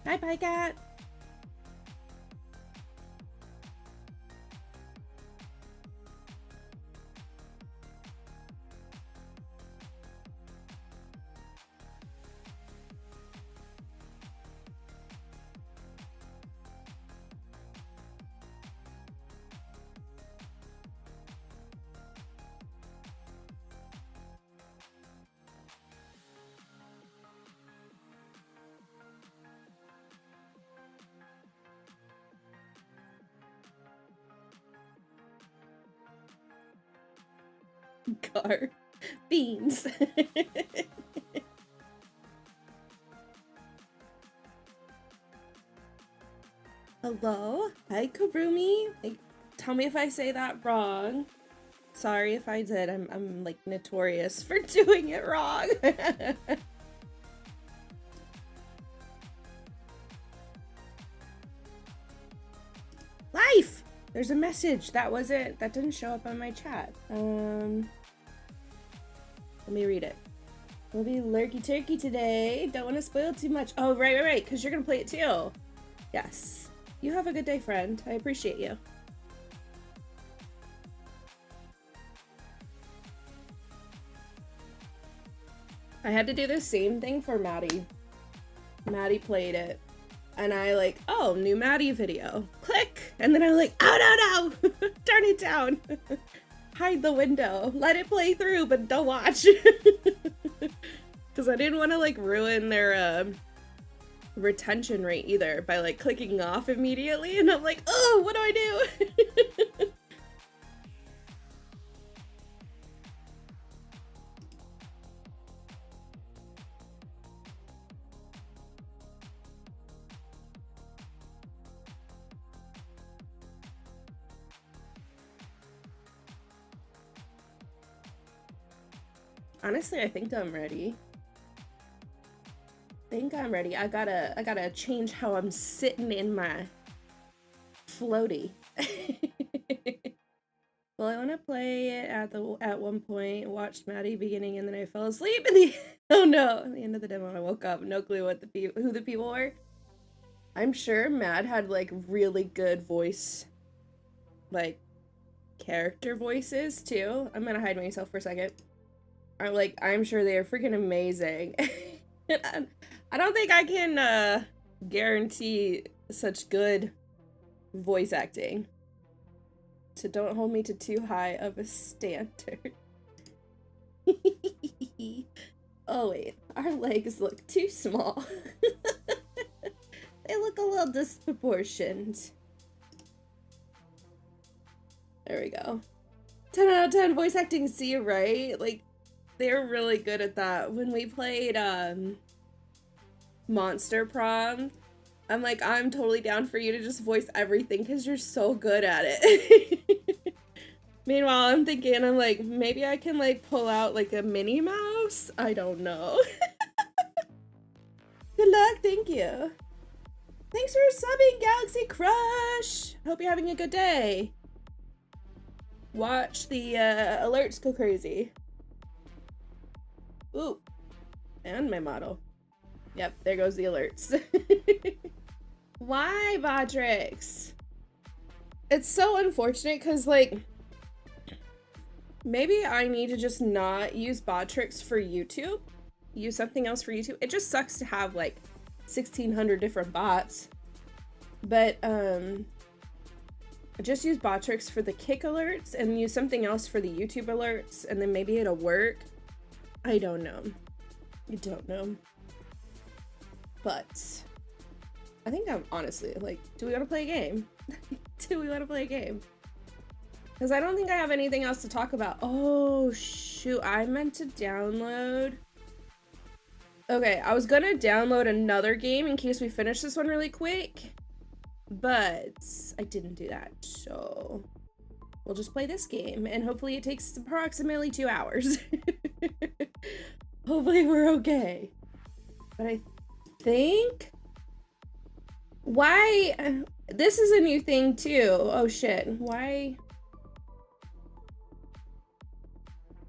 Hi, Pie Cat. Gar. Beans. Hello? Hi, Karumi. Tell me if I say that wrong. Sorry if I did. I'm like notorious for doing it wrong. Life! There's a message. That didn't show up on my chat. Let me read it. We'll be lurky turkey today. Don't want to spoil too much. Oh, right, because you're gonna play it too. Yes. You have a good day, friend. I appreciate you. I had to do the same thing for Maddie. Maddie played it. And I like, oh, new Maddie video. Click! And then I'm like, oh no! Turn it down! Hide the window. Let it play through, but don't watch. Because I didn't want to like ruin their retention rate either by like clicking off immediately. And I'm like, oh, what do I do? Honestly, I think I'm ready. I gotta change how I'm sitting in my floaty. Well, I want to play it at one point. Watched Maddie beginning, and then I fell asleep. Oh no! At the end of the demo, I woke up, no clue who the people were. I'm sure Mad had like really good voice, like character voices too. I'm gonna hide myself for a second. I'm sure they are freaking amazing. I don't think I can guarantee such good voice acting. So don't hold me to too high of a standard. Oh wait, our legs look too small. They look a little disproportioned. There we go. 10 out of 10 voice acting, see, right? Like, they're really good at that. When we played Monster Prom, I'm like, I'm totally down for you to just voice everything because you're so good at it. Meanwhile, I'm thinking, I'm like, maybe I can like pull out like a Minnie Mouse? I don't know. Good luck, thank you. Thanks for subbing, Galaxy Crush! Hope you're having a good day. Watch the alerts go crazy. Ooh, and my model. Yep, there goes the alerts. Why, Bodrix? It's so unfortunate because, like, maybe I need to just not use Bodrix for YouTube. Use something else for YouTube. It just sucks to have, like, 1,600 different bots. But, just use Botrix for the Kick alerts and use something else for the YouTube alerts, and then maybe it'll work. I don't know. I don't know. But I think I'm honestly like, do we want to play a game? Do we want to play a game? Because I don't think I have anything else to talk about. Oh, shoot. I meant to download. Okay, I was gonna download another game in case we finish this one really quick. But I didn't do that, so we'll just play this game, and hopefully it takes approximately 2 hours. Hopefully we're okay. But I think... Why? This is a new thing, too. Oh, shit. Why?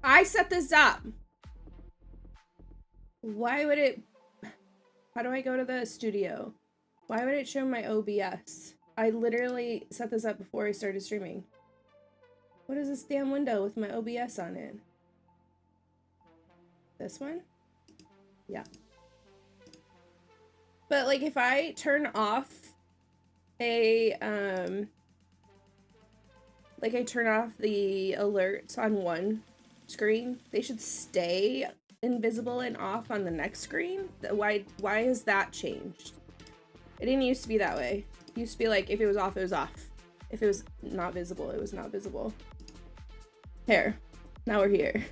I set this up. Why would it... How do I go to the studio? Why would it show my OBS? I literally set this up before I started streaming. What is this damn window with my OBS on it? This one? Yeah. But like if I turn off a like I turn off the alerts on one screen, they should stay invisible and off on the next screen. Why is that changed? It didn't used to be that way. It used to be like if it was off, it was off. If it was not visible, it was not visible. Here. Now we're here.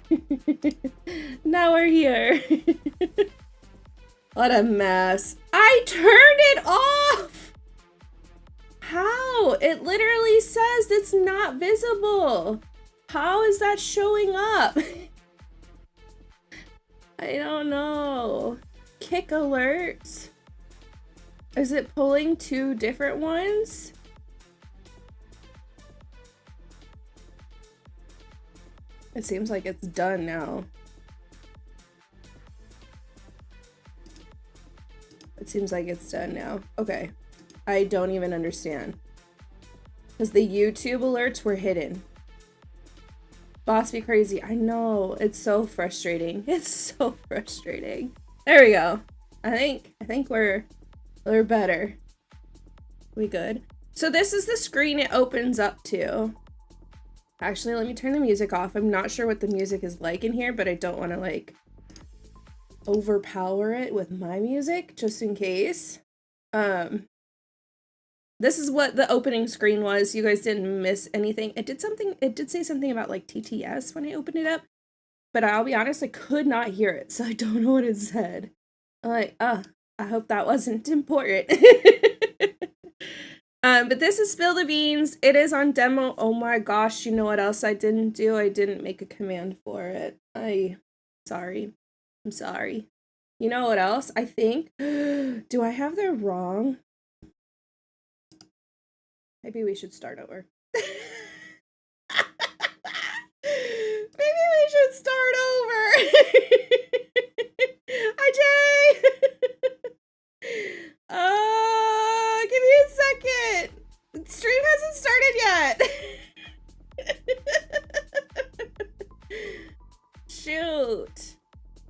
Now we're here. What a mess. I turned it off! How? It literally says it's not visible. How is that showing up? I don't know. Kick alerts? Is it pulling two different ones? It seems like it's done now. It seems like it's done now. Okay. I don't even understand. Because the YouTube alerts were hidden. Boss be crazy. I know. It's so frustrating. It's so frustrating. There we go. I think we're better. We good? So this is the screen it opens up to. Actually, let me turn the music off. I'm not sure what the music is like in here, but I don't want to like overpower it with my music just in case. This is what the opening screen was. You guys didn't miss anything. It did say something about like TTS when I opened it up, but I'll be honest, I could not hear it, so I don't know what it said. I'm like, I hope that wasn't important. But this is Spill the Beans. It is on demo. Oh my gosh, you know what else I didn't do? I didn't make a command for it. I'm sorry. You know what else? I think, do I have the wrong? Maybe we should start over. Maybe we should start over. Hi, Jay. Give me a second. Stream hasn't started yet. Shoot.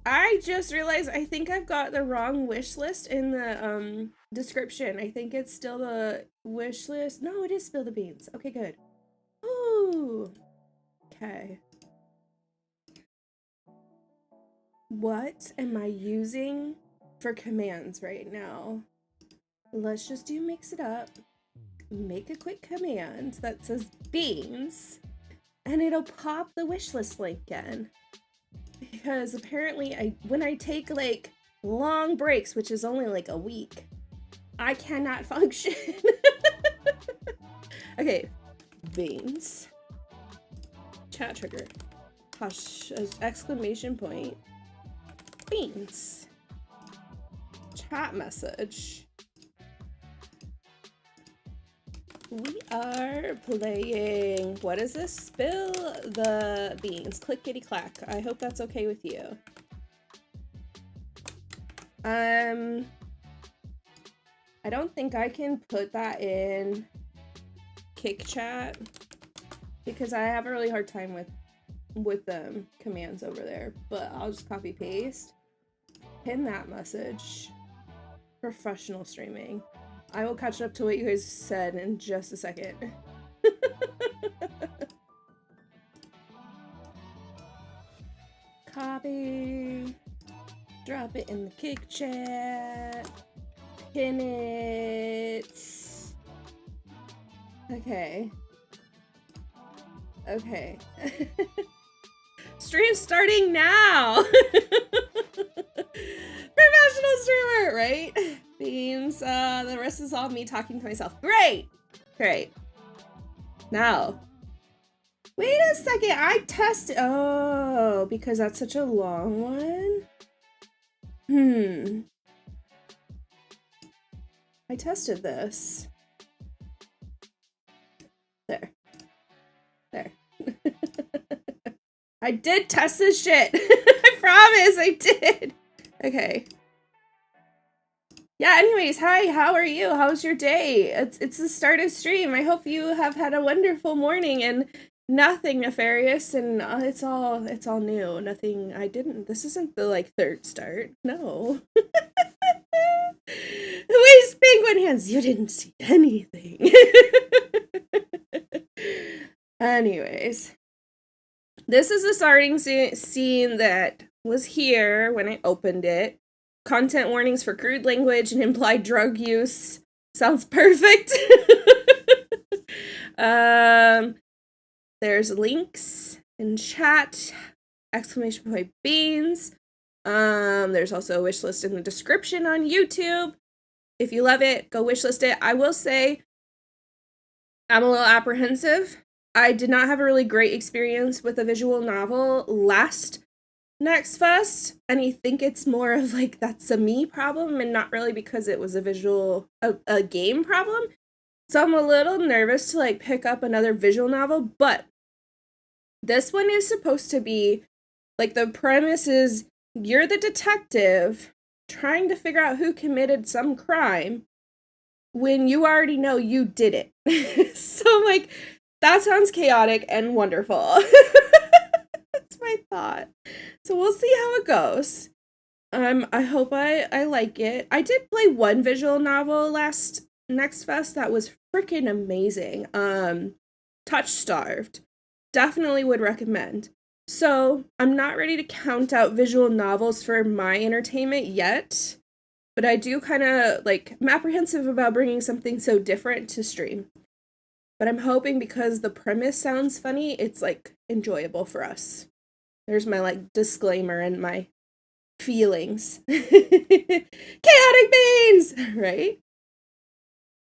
I just realized I think I've got the wrong wish list in the description. I think it's still the wish list. No, it is Spill the Beans. Okay, good. Ooh. Okay. What am I using for commands right now? Let's just do mix it up. Make a quick command that says beans, and it'll pop the wishlist link in. Because apparently when I take like long breaks, which is only like a week, I cannot function. Okay, beans. Chat trigger. Hush, exclamation point. Beans. Chat message. We are playing, what is this? Spill the Beans. Clickety clack. I hope that's okay with you. I don't think I can put that in Kick Chat because I have a really hard time with commands over there, but I'll just copy paste, pin that message. Professional streaming. I will catch up to what you guys said in just a second. Copy. Drop it in the Kick Chat. Pin it. Okay. Okay. Stream starting now! Professional streamer, right? Beans, the rest is all me talking to myself. Great! Great. Now. Wait a second, I tested. Oh, because that's such a long one? I tested this. There. There. I did test this shit. I promise I did. Okay. Yeah, anyways, hi, how are you? How's your day? It's the start of stream. I hope you have had a wonderful morning and nothing nefarious, and it's all new. Nothing I didn't this isn't the like third start. No. Waste penguin hands. You didn't see anything. Anyways, this is the starting scene that was here when I opened it. Content warnings for crude language and implied drug use. Sounds perfect. There's links in chat. Exclamation point beans. There's also a wish list in the description on YouTube. If you love it, go wishlist it. I will say I'm a little apprehensive. I did not have a really great experience with a visual novel last Nextfest, and I think it's more of like that's a me problem and not really because it was a game problem. So I'm a little nervous to like pick up another visual novel, but this one is supposed to be like the premise is you're the detective trying to figure out who committed some crime when you already know you did it. So like that sounds chaotic and wonderful. That's my thought. So we'll see how it goes. I hope I like it. I did play one visual novel last Nextfest that was freaking amazing. Touch Starved. Definitely would recommend. So I'm not ready to count out visual novels for my entertainment yet, but I do kind of like, I'm apprehensive about bringing something so different to stream. But I'm hoping because the premise sounds funny, it's like enjoyable for us. There's my like disclaimer and my feelings. Chaotic beans! Right?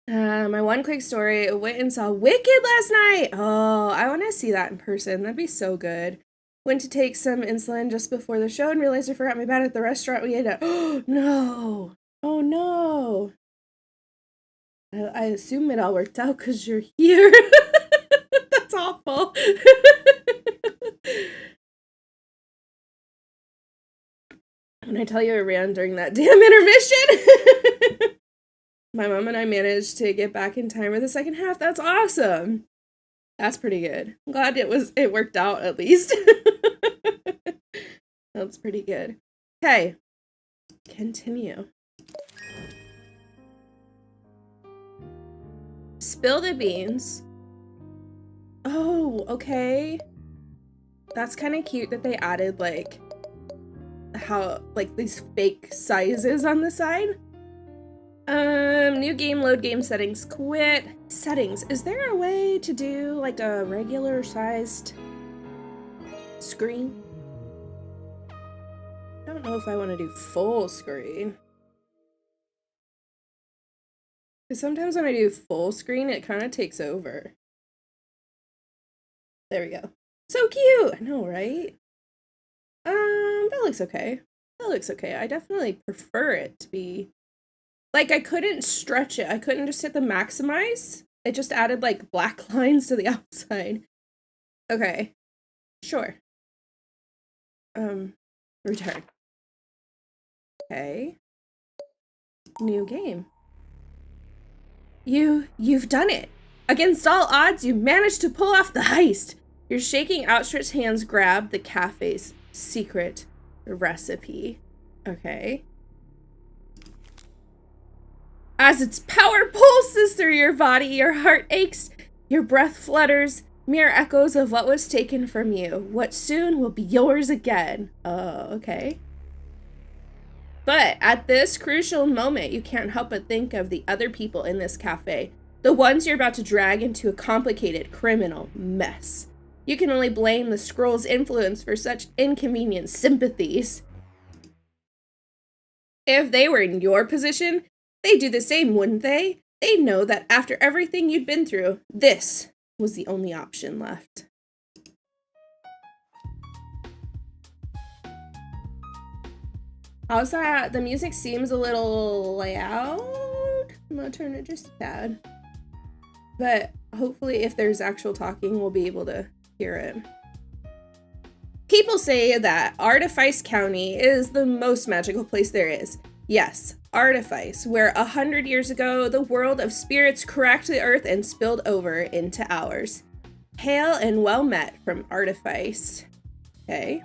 My one quick story, I went and saw Wicked last night. Oh, I want to see that in person. That'd be so good. Went to take some insulin just before the show and realized I forgot my bag at the restaurant we ate at. Oh, no. Oh, no. I assume it all worked out because you're here. That's awful. When I tell you I ran during that damn intermission. My mom and I managed to get back in time for the second half. That's awesome. That's pretty good. I'm glad it worked out at least. That's pretty good. Okay. Continue. Spill the beans. Oh, okay. That's kind of cute that they added like how like these fake sizes on the side. New game, load game settings, quit. Settings. Is there a way to do like a regular sized screen? I don't know if I want to do full screen. Because sometimes when I do full screen, it kind of takes over. There we go. So cute! I know, right? That looks okay. That looks okay. I definitely prefer it to be... Like, I couldn't stretch it. I couldn't just hit the maximize. It just added, like, black lines to the outside. Okay. Sure. Return. Okay. New game. You've done it. Against all odds, you managed to pull off the heist. Your shaking, outstretched hands grab the cafe's secret recipe. Okay. As its power pulses through your body, your heart aches, your breath flutters, mere echoes of what was taken from you, what soon will be yours again. Oh, okay. But at this crucial moment, you can't help but think of the other people in this cafe, the ones you're about to drag into a complicated criminal mess. You can only blame the scroll's influence for such inconvenient sympathies. If they were in your position, they'd do the same, wouldn't they? They'd know that after everything you'd been through, this was the only option left. How's that? The music seems a little loud. I'm gonna turn it just a tad. But hopefully if there's actual talking, we'll be able to hear it. People say that Artifice County is the most magical place there is. Yes, Artifice, where 100 years ago, the world of spirits cracked the earth and spilled over into ours. Hail and well met from Artifice. Okay.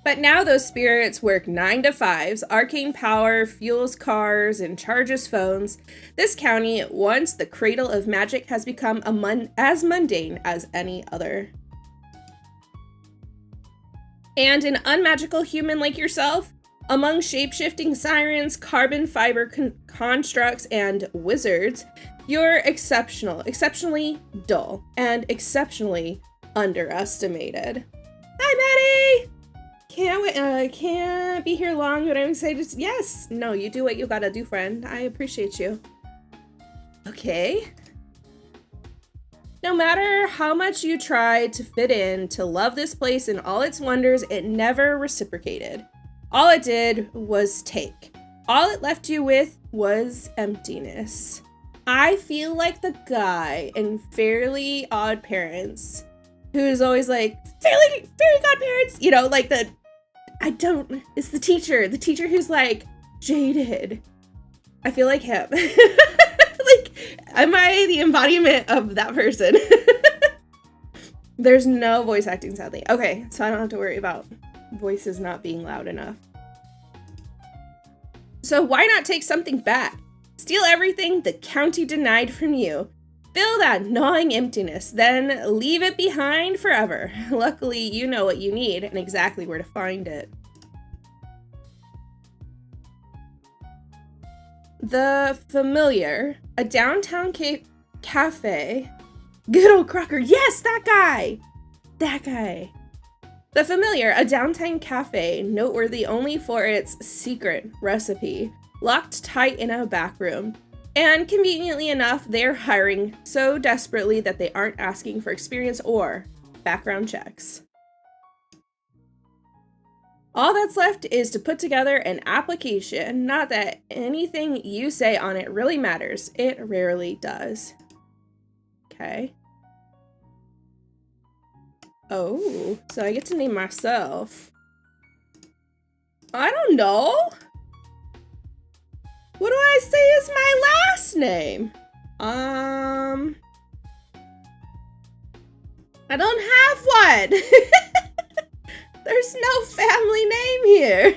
But now those spirits work 9 to 5s, arcane power, fuels cars, and charges phones. This county, once the cradle of magic, has become as mundane as any other. And an unmagical human like yourself, among shape-shifting sirens, carbon fiber constructs, and wizards, you're exceptional, exceptionally dull, and exceptionally underestimated. Hi, Maddie! Can't be here long, but I'm excited to— yes! No, you do what you gotta do, friend. I appreciate you. Okay. No matter how much you tried to fit in, to love this place and all its wonders, it never reciprocated. All it did was take. All it left you with was emptiness. I feel like the guy in Fairly Odd Parents who's always like, fairy godparents, you know, like it's the teacher who's like jaded. I feel like him. Like, am I the embodiment of that person? There's no voice acting, sadly. Okay, so I don't have to worry about voices not being loud enough. So why not take something back? Steal everything the county denied from you. Fill that gnawing emptiness, then leave it behind forever. Luckily, you know what you need and exactly where to find it. The Familiar, a downtown cafe. Good old Crocker. Yes, that guy. That guy. The Familiar, a downtown cafe, noteworthy only for its secret recipe, locked tight in a back room. And conveniently enough, they're hiring so desperately that they aren't asking for experience or background checks. All that's left is to put together an application. Not that anything you say on it really matters. It rarely does. Okay. Oh, so I get to name myself. I don't know. What do I say is my last name? I don't have one. There's no family name here.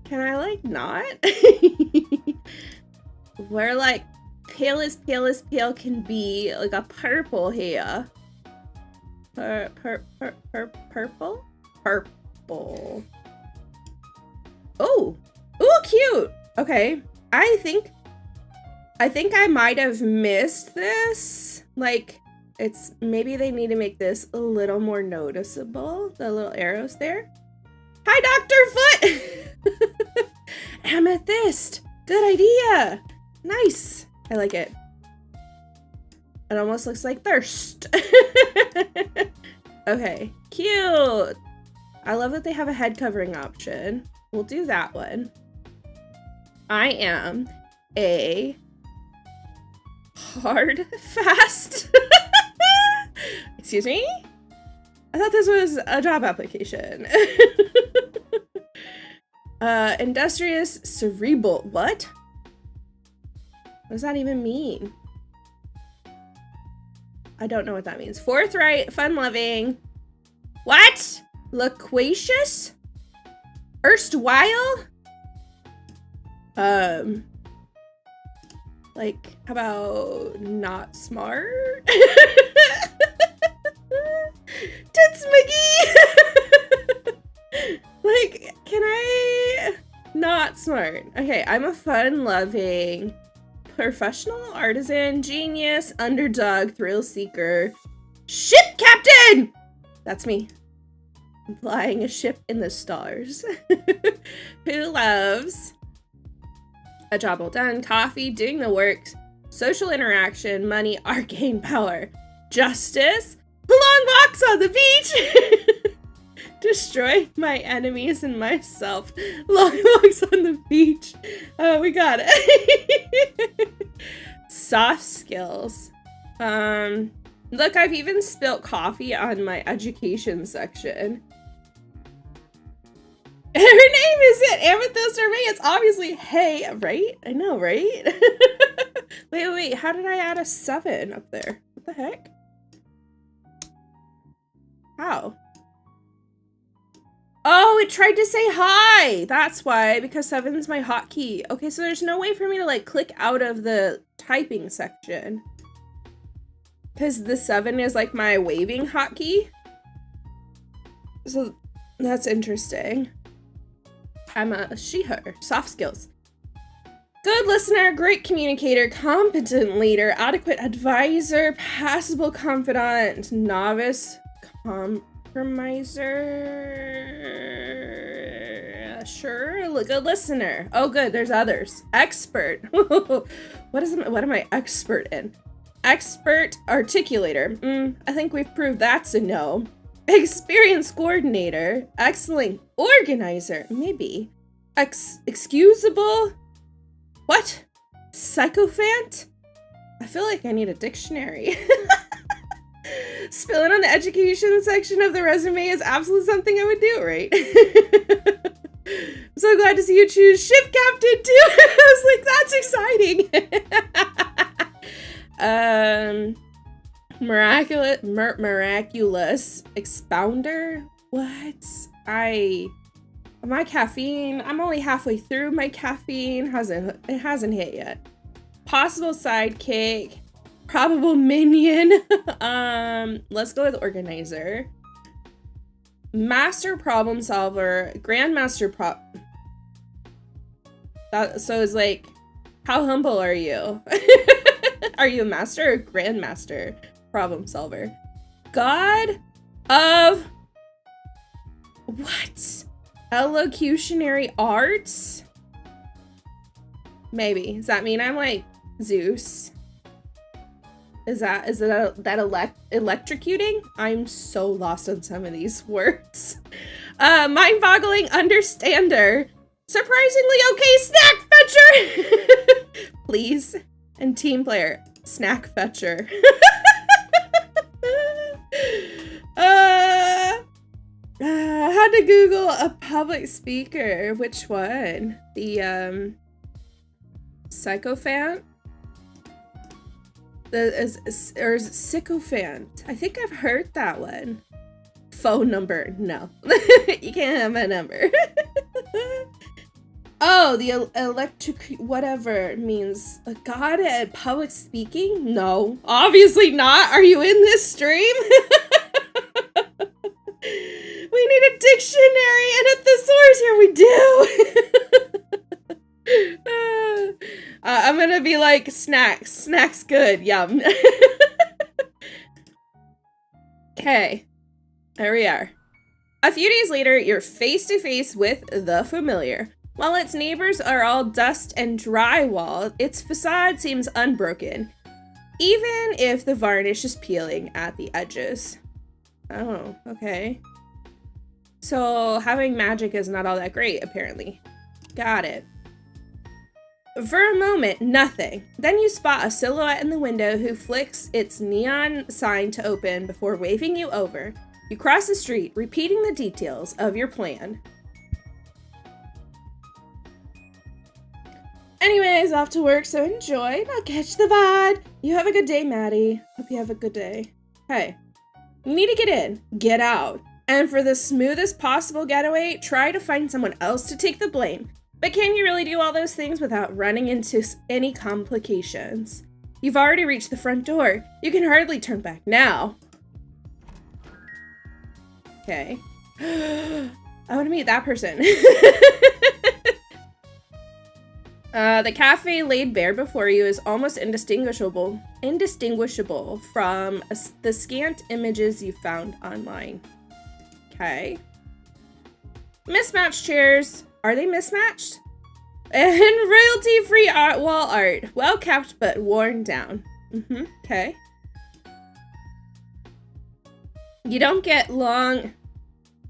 Can I like not? We're like pale as pale can be, like a purple here. Purple? Purple. Oh, ooh, cute. Okay, I think I might have missed this. Like, it's maybe they need to make this a little more noticeable. The little arrows there. Hi, Dr. Foot. Amethyst. Good idea. Nice. I like it. It almost looks like thirst. Okay, cute. I love that they have a head covering option. We'll do that one. I am a hard fast. Excuse me? I thought this was a job application. Industrious cerebral. What? What does that even mean? I don't know what that means. Forthright, fun-loving. What? Loquacious? Erstwhile? Like, how about not smart? Tits Mickey! Like, can I not smart? Okay, I'm a fun-loving, professional, artisan, genius, underdog, thrill seeker, ship captain! That's me. I'm flying a ship in the stars. Who loves a job well done, coffee, doing the work, social interaction, money, arcane power, justice, long walks on the beach, destroy my enemies and myself, long walks on the beach. Oh, we got it. Soft skills. Look, I've even spilt coffee on my education section. Her name isn't Amethyst or May, it's obviously Hey, right? I know, right? Wait, how did I add a 7 up there? What the heck? How? Oh, it tried to say hi! That's why, because 7's my hotkey. Okay, so there's no way for me to, like, click out of the typing section. Because the 7 is, like, my waving hotkey. So, that's interesting. I'm a she/her. Soft skills. Good listener, great communicator, competent leader, adequate advisor, passable confidant, novice, compromiser. Sure, good listener. Oh, good. There's others. Expert. What am I expert in? Expert articulator. I think we've proved that's a no. Experienced coordinator. Excellent organizer. Maybe. Excusable. What? Sycophant? I feel like I need a dictionary. Spilling on the education section of the resume is absolutely something I would do, right? I'm so glad to see you choose ship captain too. I was like, that's exciting. Miraculous expounder? What? My caffeine, I'm only halfway through my caffeine. It hasn't hit yet. Possible sidekick. Probable minion. Let's go with organizer. Master problem solver. Grandmaster so it's like, how humble are you? Are you a master or grandmaster problem solver? God of what? Elocutionary arts? Maybe. Does that mean I'm like Zeus? Is that electrocuting? I'm so lost on some of these words. Mind-boggling understander. Surprisingly okay snack fetcher. Please. And team player. Snack fetcher. Had to Google a public speaker. Which one? The sycophant? Is it sycophant? I think I've heard that one. Phone number? No. You can't have my number. Oh, the electric whatever means a god at public speaking? No, obviously not. Are you in this stream? We need a dictionary and a thesaurus here. We do. I'm gonna be like snacks. Snacks good. Yum. Okay. There we are. A few days later, you're face to face with the familiar. While its neighbors are all dust and drywall, its facade seems unbroken, even if the varnish is peeling at the edges. Oh, okay. So having magic is not all that great, apparently. Got it. For a moment, nothing. Then you spot a silhouette in the window who flicks its neon sign to open before waving you over. You cross the street, repeating the details of your plan. Anyways, off to work, so enjoy. Now catch the vibe. You have a good day, Maddie. Hope you have a good day. Hey, you need to get in, get out. And for the smoothest possible getaway, try to find someone else to take the blame. But can you really do all those things without running into any complications? You've already reached the front door. You can hardly turn back now. Okay. I want to meet that person. The cafe laid bare before you is almost indistinguishable from the scant images you found online. Okay. Mismatched chairs. Are they mismatched? And royalty-free wall art. Well kept, but worn down. Okay. You don't get long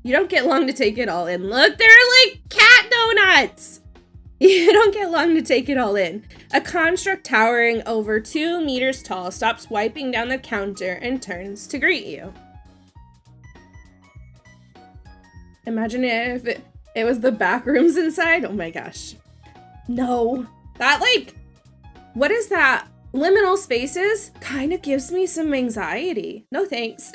to take it all in. Look, there are like cat donuts! You don't get long to take it all in. A construct towering over 2 meters tall stops wiping down the counter and turns to greet you. Imagine if it was the back rooms inside. Oh my gosh. No. That, like, what is that? Liminal spaces kind of gives me some anxiety. No thanks.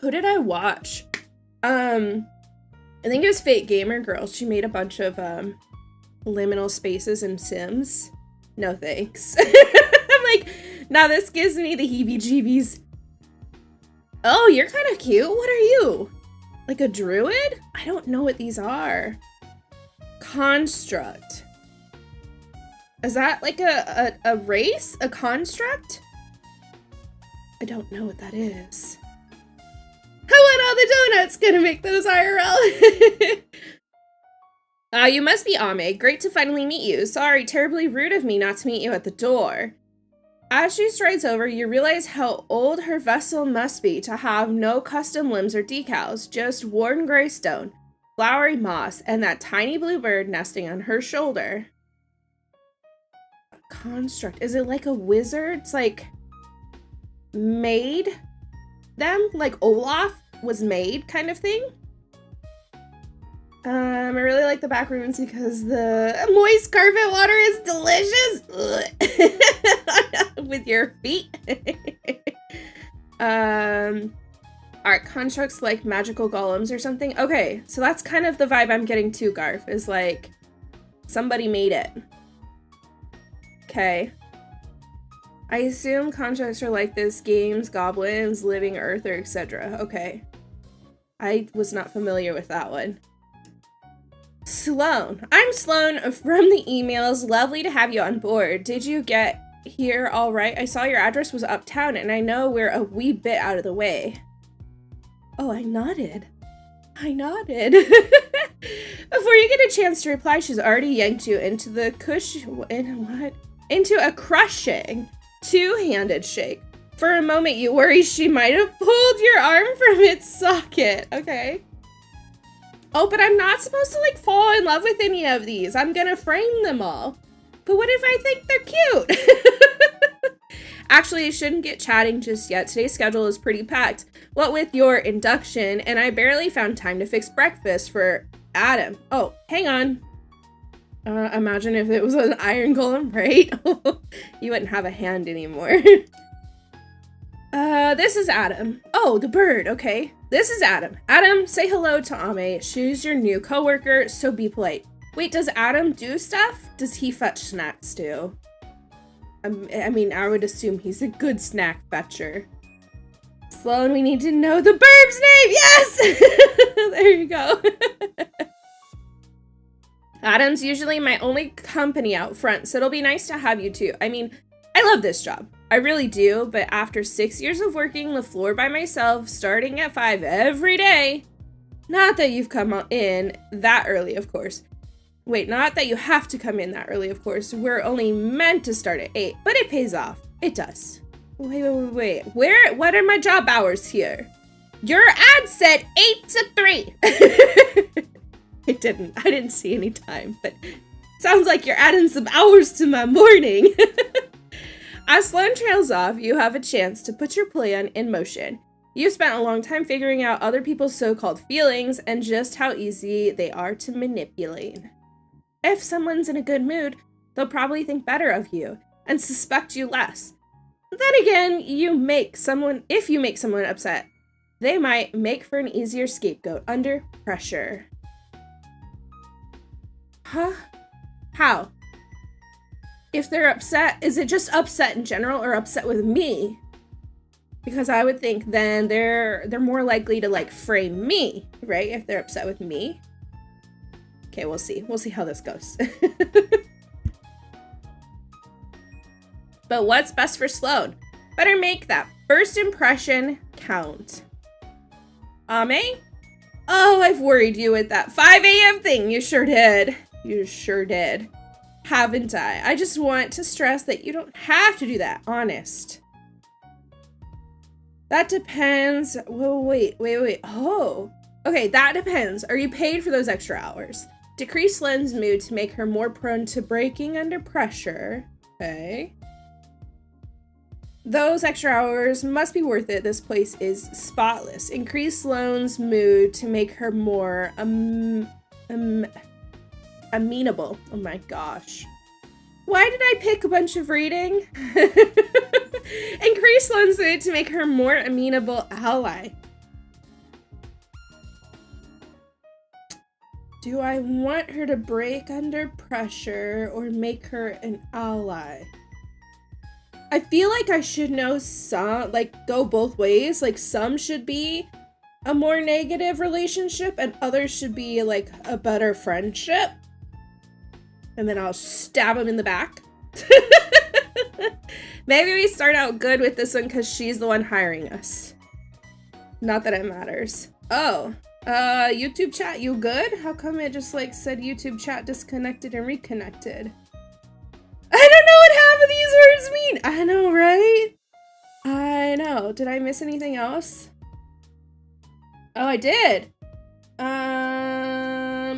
Who did I watch? I think it was Fake Gamer Girl. She made a bunch of liminal spaces in Sims. No thanks. I'm like, now this gives me the heebie-jeebies. Oh, you're kind of cute. What are you? Like a druid? I don't know what these are. Construct. Is that like a race? A construct? I don't know what that is. I want all the donuts. Gonna make those IRL. You must be Ame. Great to finally meet you. Sorry, terribly rude of me not to meet you at the door. As she strides over, you realize how old her vessel must be to have no custom limbs or decals, just worn gray stone, flowery moss, and that tiny blue bird nesting on her shoulder. A construct. Is it like a wizard's, like, made them? Like Olaf was made kind of thing? I really like the back rooms because the moist carpet water is delicious. With your feet. Alright, constructs like magical golems or something. Okay, so that's kind of the vibe I'm getting too, Garf, is like somebody made it. Okay. I assume constructs are like this, games, goblins, living earth, or etc. Okay. I was not familiar with that one. Sloan. I'm Sloan from the emails. Lovely to have you on board. Did you get here all right? I saw your address was uptown and I know we're a wee bit out of the way. Oh, I nodded. I nodded. Before you get a chance to reply, she's already yanked you into the into a crushing two-handed shake. For a moment, you worry she might have pulled your arm from its socket. Okay. Oh, but I'm not supposed to, like, fall in love with any of these. I'm gonna frame them all. But what if I think they're cute? Actually, you shouldn't get chatting just yet. Today's schedule is pretty packed. What with your induction, and I barely found time to fix breakfast for Adam. Oh, hang on. Imagine if it was an iron golem, right? You wouldn't have a hand anymore. This is Adam. Oh, the bird, okay. This is Adam. Adam, say hello to Ame. She's your new coworker, so be polite. Wait, does Adam do stuff? Does he fetch snacks too? I mean, I would assume he's a good snack fetcher. Sloan, we need to know the bird's name! Yes! There you go. Adam's usually my only company out front, so it'll be nice to have you too. I mean, I love this job. I really do, but after 6 years of working the floor by myself, starting at 5 every day, not that you've come in that early, of course. Wait, not that you have to come in that early, of course. We're only meant to start at 8, but it pays off. It does. Wait. What are my job hours here? Your ad said 8 to 3. It didn't. I didn't see any time, but sounds like you're adding some hours to my morning. As Sloan trails off, you have a chance to put your plan in motion. You've spent a long time figuring out other people's so-called feelings and just how easy they are to manipulate. If someone's in a good mood, they'll probably think better of you and suspect you less. Then again, if you make someone upset, they might make for an easier scapegoat under pressure. Huh? How? If they're upset, is it just upset in general or upset with me? Because I would think then they're more likely to, like, frame me, right? If they're upset with me. Okay, we'll see. We'll see how this goes. But what's best for Sloan? Better make that first impression count. Ame? Oh, I've worried you with that 5 a.m. thing. You sure did. You sure did. Haven't I? I just want to stress that you don't have to do that. Honest. That depends. Whoa, wait. Oh. Okay, that depends. Are you paid for those extra hours? Decrease Sloane's mood to make her more prone to breaking under pressure. Okay. Those extra hours must be worth it. This place is spotless. Increase Sloane's mood to make her more amenable. Oh my gosh. Why did I pick a bunch of reading? Increase Sloane's mood to make her more amenable ally. Do I want her to break under pressure or make her an ally? I feel like I should know some, like, go both ways. Like, some should be a more negative relationship and others should be, like, a better friendship. And then I'll stab him in the back. Maybe we start out good with this one because she's the one hiring us. Not that it matters. Oh. YouTube chat, you good? How come it just like said YouTube chat disconnected and reconnected? I don't know what half of these words mean. I know, right? I know. Did I miss anything else? Oh, I did.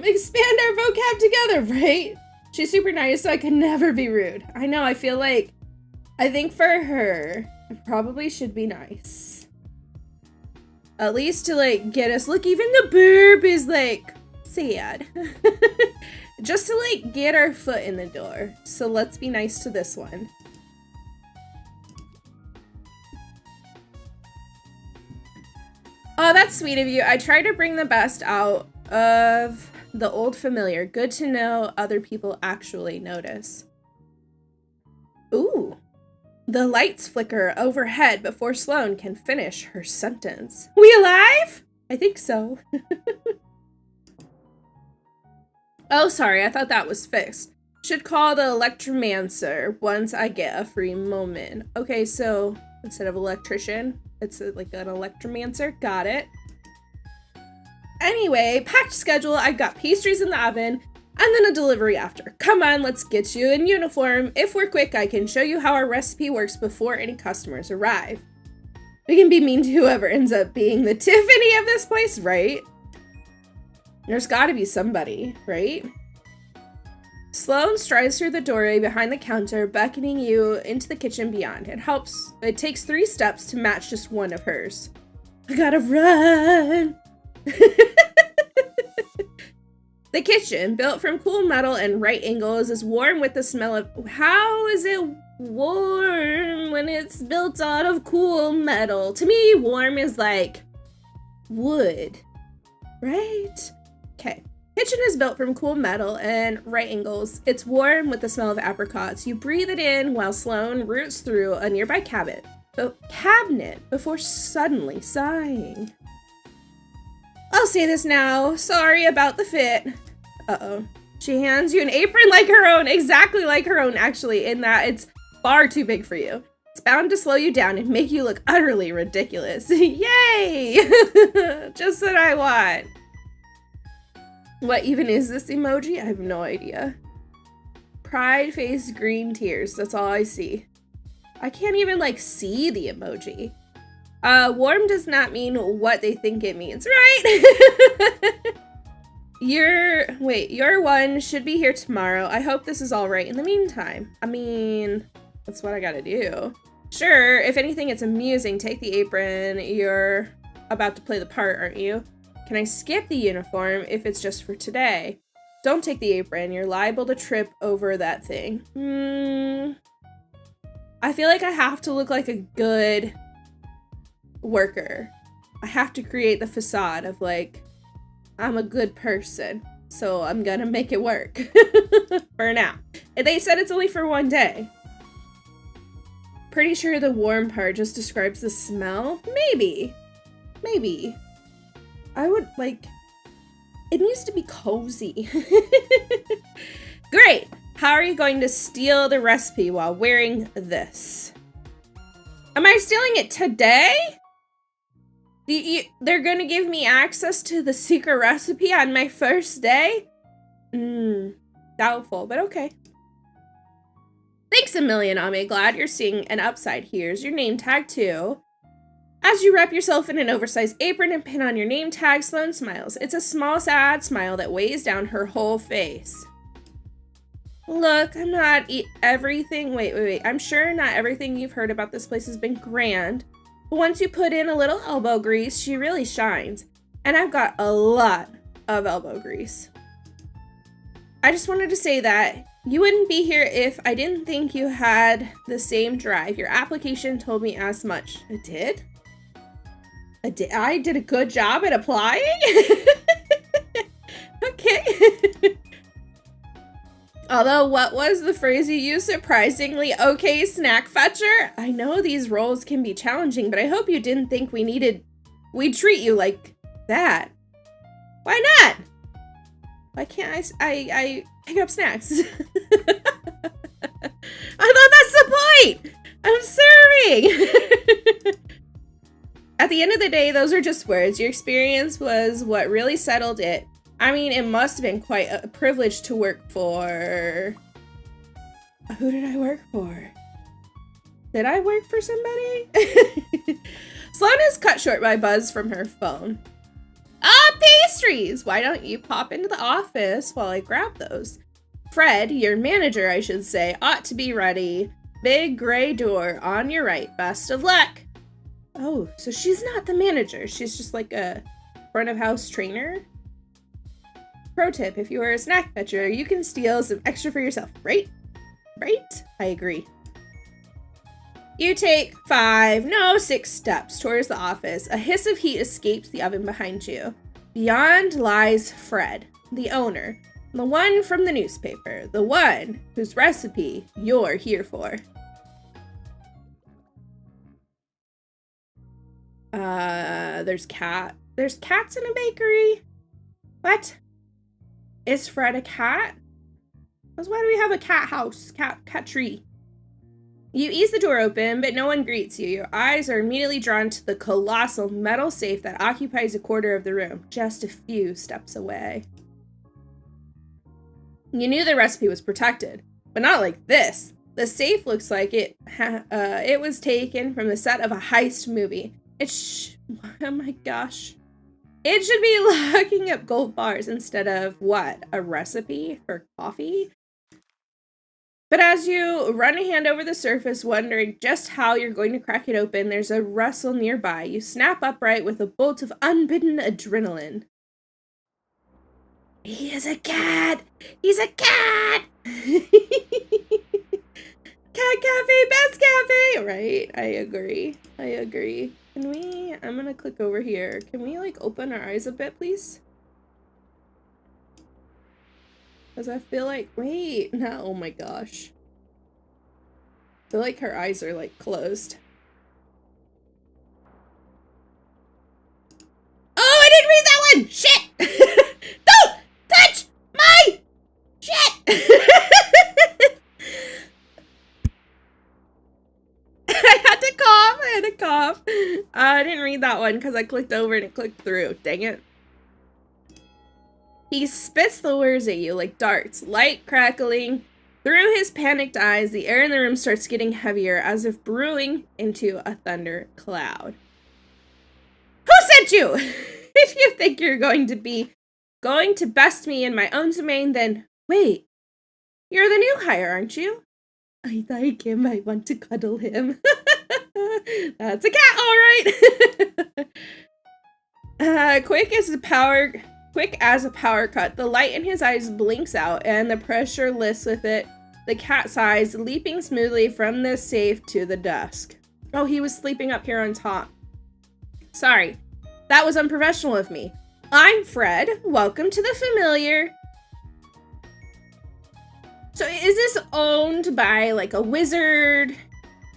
Expand our vocab together, right? She's super nice, so I can never be rude. I know, I think for her, I probably should be nice. At least to, like, get us... Look, even the burp is, like, sad. Just to, like, get our foot in the door. So let's be nice to this one. Oh, that's sweet of you. I try to bring the best out of the old familiar. Good to know other people actually notice. Ooh. The lights flicker overhead before Sloane can finish her sentence. We alive? I think so. Oh, sorry. I thought that was fixed. Should call the electromancer once I get a free moment. Okay, so instead of electrician, it's like an electromancer. Got it. Anyway, packed schedule. I've got pastries in the oven. And then a delivery after. Come on, let's get you in uniform. If we're quick, I can show you how our recipe works before any customers arrive. We can be mean to whoever ends up being the Tiffany of this place, right? There's gotta be somebody, right? Sloane strides through the doorway behind the counter, beckoning you into the kitchen beyond. It takes 3 steps to match just one of hers. I gotta run! The kitchen, built from cool metal and right angles, is warm with the smell of... How is it warm when it's built out of cool metal? To me, warm is like wood, right? Okay. Kitchen is built from cool metal and right angles. It's warm with the smell of apricots. You breathe it in while Sloane roots through a nearby cabinet before suddenly sighing. I'll say this now. Sorry about the fit. Uh-oh. She hands you an apron like her own, exactly like her own, actually, in that it's far too big for you. It's bound to slow you down and make you look utterly ridiculous. Yay! Just what I want. What even is this emoji? I have no idea. Pride face, green tears. That's all I see. I can't even, like, see the emoji. Warm does not mean what they think it means, right? Your one should be here tomorrow. I hope this is all right in the meantime. I mean, that's what I gotta do. Sure, if anything, it's amusing. Take the apron. You're about to play the part, aren't you? Can I skip the uniform if it's just for today? Don't take the apron. You're liable to trip over that thing. I feel like I have to look like a good worker. I have to create the facade of like, I'm a good person, so I'm gonna make it work. For now. And they said it's only for one day. Pretty sure the warm part just describes the smell? Maybe. I would like, it needs to be cozy. Great. How are you going to steal the recipe while wearing this? Am I stealing it today? They're gonna give me access to the secret recipe on my first day? Doubtful, but okay. Thanks a million, Ame. Glad you're seeing an upside. Here's your name tag too. As you wrap yourself in an oversized apron and pin on your name tag, Sloane smiles. It's a small, sad smile that weighs down her whole face. Look, I'm not everything. Wait. I'm sure not everything you've heard about this place has been grand. But once you put in a little elbow grease, she really shines. And I've got a lot of elbow grease. I just wanted to say that you wouldn't be here if I didn't think you had the same drive. Your application told me as much. It did? I did a good job at applying? Okay. Although, what was the phrase you used? Surprisingly okay, snack fetcher? I know these roles can be challenging, but I hope you didn't think we'd treat you like that. Why not? Why can't I pick up snacks? I thought that's the point! I'm serving! At the end of the day, those are just words. Your experience was what really settled it. I mean, it must have been quite a privilege to work for... Who did I work for? Did I work for somebody? Sloane is cut short by a buzz from her phone. Pastries! Why don't you pop into the office while I grab those? Fred, your manager, I should say, ought to be ready. Big gray door on your right. Best of luck. Oh, so she's not the manager. She's just like a front of house trainer. Pro tip, if you are a snack fetcher, you can steal some extra for yourself, right? Right? I agree. You take 6 steps towards the office. A hiss of heat escapes the oven behind you. Beyond lies Fred, the owner, the one from the newspaper, the one whose recipe you're here for. There's cats in a bakery? What? Is Fred a cat? Because why do we have a cat house? Cat tree. You ease the door open, but no one greets you. Your eyes are immediately drawn to the colossal metal safe that occupies a quarter of the room, just a few steps away. You knew the recipe was protected, but not like this. The safe looks like it was taken from the set of a heist movie. Oh my gosh. It should be locking up gold bars instead of what? A recipe for coffee? But as you run a hand over the surface, wondering just how you're going to crack it open, there's a rustle nearby. You snap upright with a bolt of unbidden adrenaline. He is a cat! He's a cat! Cat cafe, best cafe! Right, I agree. I'm gonna click over here. Can we like open our eyes a bit, please? Because I feel like, wait, no, oh my gosh. I feel like her eyes are like closed. Oh, I didn't read that one! Shit! Don't touch my shit! I had to cough. I didn't read that one because I clicked over and it clicked through. Dang it. He spits the words at you like darts, light crackling. Through his panicked eyes, the air in the room starts getting heavier, as if brewing into a thunder cloud. Who sent you? If you think you're going to best me in my own domain, then wait. You're the new hire, aren't you? I like him. I want to cuddle him. That's a cat, all right. Quick as a power cut, the light in his eyes blinks out, and the pressure lifts with it. The cat's eyes leaping smoothly from the safe to the desk. Oh, he was sleeping up here on top. Sorry, that was unprofessional of me. I'm Fred. Welcome to the familiar. So is this owned by like a wizard?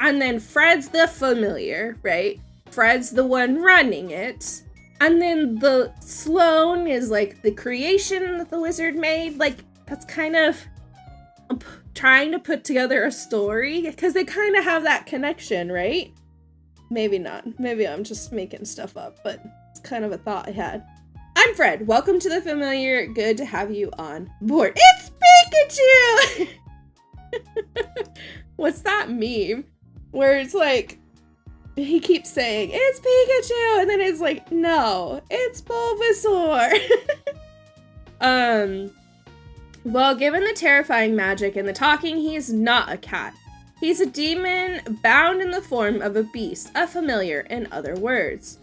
And then Fred's the familiar, right? Fred's the one running it. And then the Sloane is like the creation that the wizard made. Like, that's kind of trying to put together a story because they kind of have that connection, right? Maybe not. Maybe I'm just making stuff up, but it's kind of a thought I had. I'm Fred. Welcome to the familiar. Good to have you on board. It's Pikachu! What's that meme? Where it's like, he keeps saying, it's Pikachu! And then it's like, no, it's Bulbasaur! Well, given the terrifying magic and the talking, he's not a cat. He's a demon bound in the form of a beast, a familiar, in other words.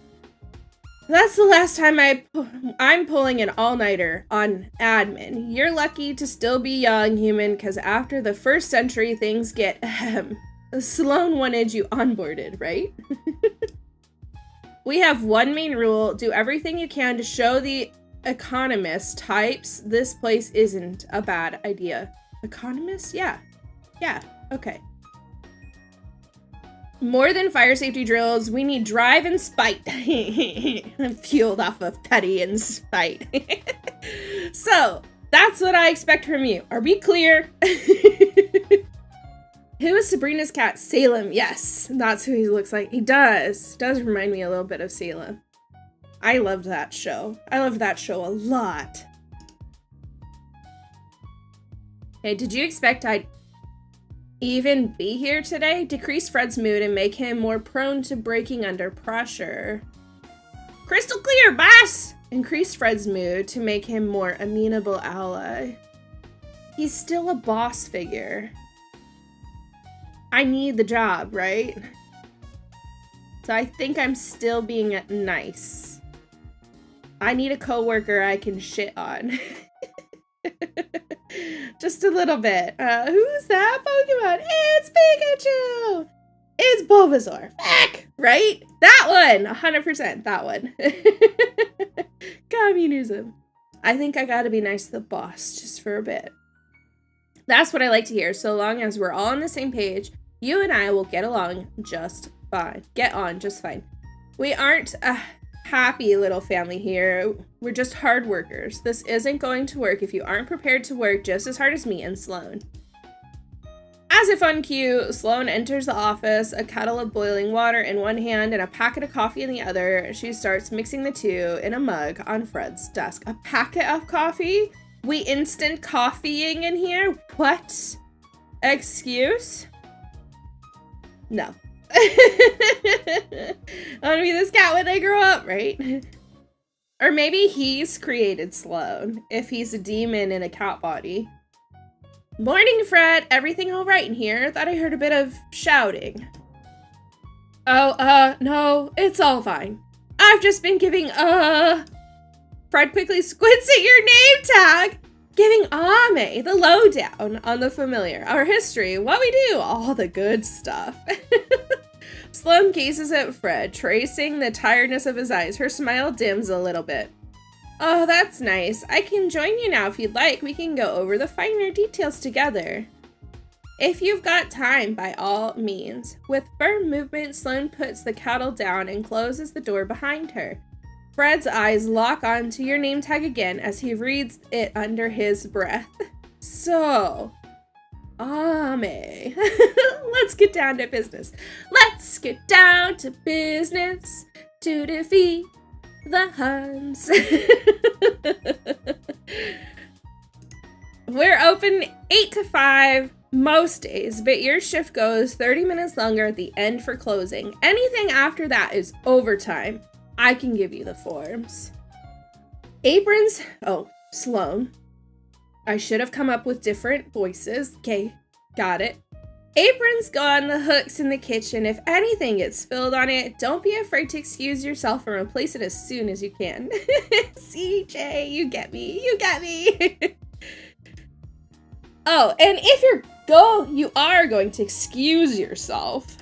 That's the last time I'm pulling an all-nighter on admin. You're lucky to still be young, human, because after the first century, things get, Sloan wanted you onboarded, right? We have one main rule. Do everything you can to show the economist types this place isn't a bad idea. Economist? Yeah. Yeah, okay. More than fire safety drills, we need drive and spite. I'm fueled off of petty and spite. So, that's what I expect from you. Are we clear? Who is Sabrina's cat? Salem, yes. That's who he looks like. He does. Does remind me a little bit of Salem. I loved that show. I loved that show a lot. Hey, did you expect I'd even be here today? Decrease Fred's mood and make him more prone to breaking under pressure. Crystal clear, boss! Increase Fred's mood to make him more amenable ally. He's still a boss figure. I need the job, right? So I think I'm still being nice. I need a coworker I can shit on. Just a little bit. Who's that Pokemon? It's Pikachu! It's Bulbasaur. Fuck! Right? That one! 100% that one. Communism. I think I gotta be nice to the boss just for a bit. That's what I like to hear. So long as we're all on the same page, you and I will get along just fine. Get on just fine. We aren't a happy little family here. We're just hard workers. This isn't going to work if you aren't prepared to work just as hard as me and Sloan. As if on cue, Sloan enters the office, a kettle of boiling water in one hand and a packet of coffee in the other. She starts mixing the two in a mug on Fred's desk. A packet of coffee? We instant coffeeing in here? What? Excuse? No. I want to be this cat when I grow up, right? Or maybe he's created Sloan, if he's a demon in a cat body. Morning, Fred. Everything all right in here? Thought I heard a bit of shouting. Oh, no, it's all fine. I've just been giving, Fred quickly squints at your name tag. Giving Ame the lowdown on the familiar, our history, what we do, all the good stuff. Sloan gazes at Fred, tracing the tiredness of his eyes. Her smile dims a little bit. Oh, that's nice. I can join you now if you'd like. We can go over the finer details together. If you've got time, by all means. With firm movement, Sloan puts the kettle down and closes the door behind her. Fred's eyes lock onto your name tag again as he reads it under his breath. So, Ame. Let's get down to business. Let's get down to business to defeat the Huns. We're open 8 to 5 most days, but your shift goes 30 minutes longer at the end for closing. Anything after that is overtime. I can give you the forms. Aprons. Oh, Sloan. I should have come up with different voices. Okay, got it. Aprons go on the hooks in the kitchen. If anything gets spilled on it, don't be afraid to excuse yourself and replace it as soon as you can. CJ, you get me. You get me. Oh, and if you are going to excuse yourself.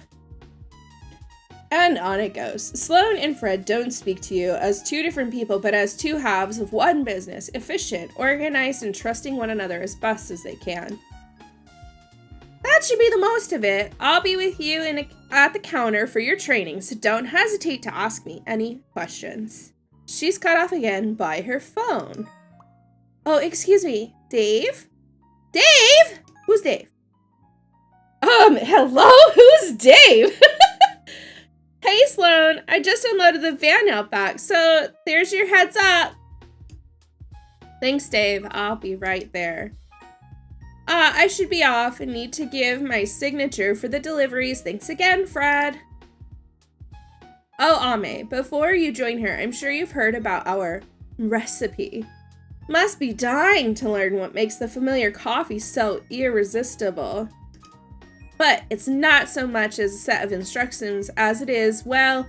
And on it goes. Sloan and Fred don't speak to you as two different people, but as two halves of one business, efficient, organized, and trusting one another as best as they can. That should be the most of it. I'll be with you at the counter for your training, so don't hesitate to ask me any questions. She's cut off again by her phone. Oh, excuse me. Dave? Dave? Who's Dave? Hello? Who's Dave? Hey, Sloan. I just unloaded the van out back, so there's your heads up. Thanks, Dave. I'll be right there. I should be off and need to give my signature for the deliveries. Thanks again, Fred. Oh, Ame, before you join her, I'm sure you've heard about our recipe. Must be dying to learn what makes the familiar coffee so irresistible. But it's not so much as a set of instructions as it is, well,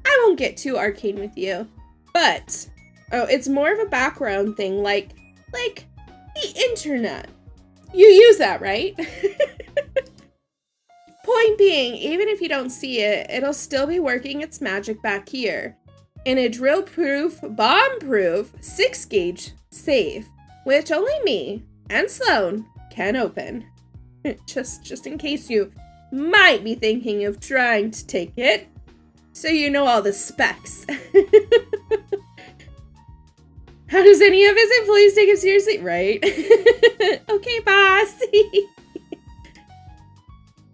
I won't get too arcane with you, but, oh, it's more of a background thing, like the internet. You use that, right? Point being, even if you don't see it, it'll still be working its magic back here. In a drill-proof, bomb-proof, 6-gauge safe, which only me and Sloan can open. Just in case you might be thinking of trying to take it, so you know all the specs. How does any of his employees take him seriously? Right? Okay, boss.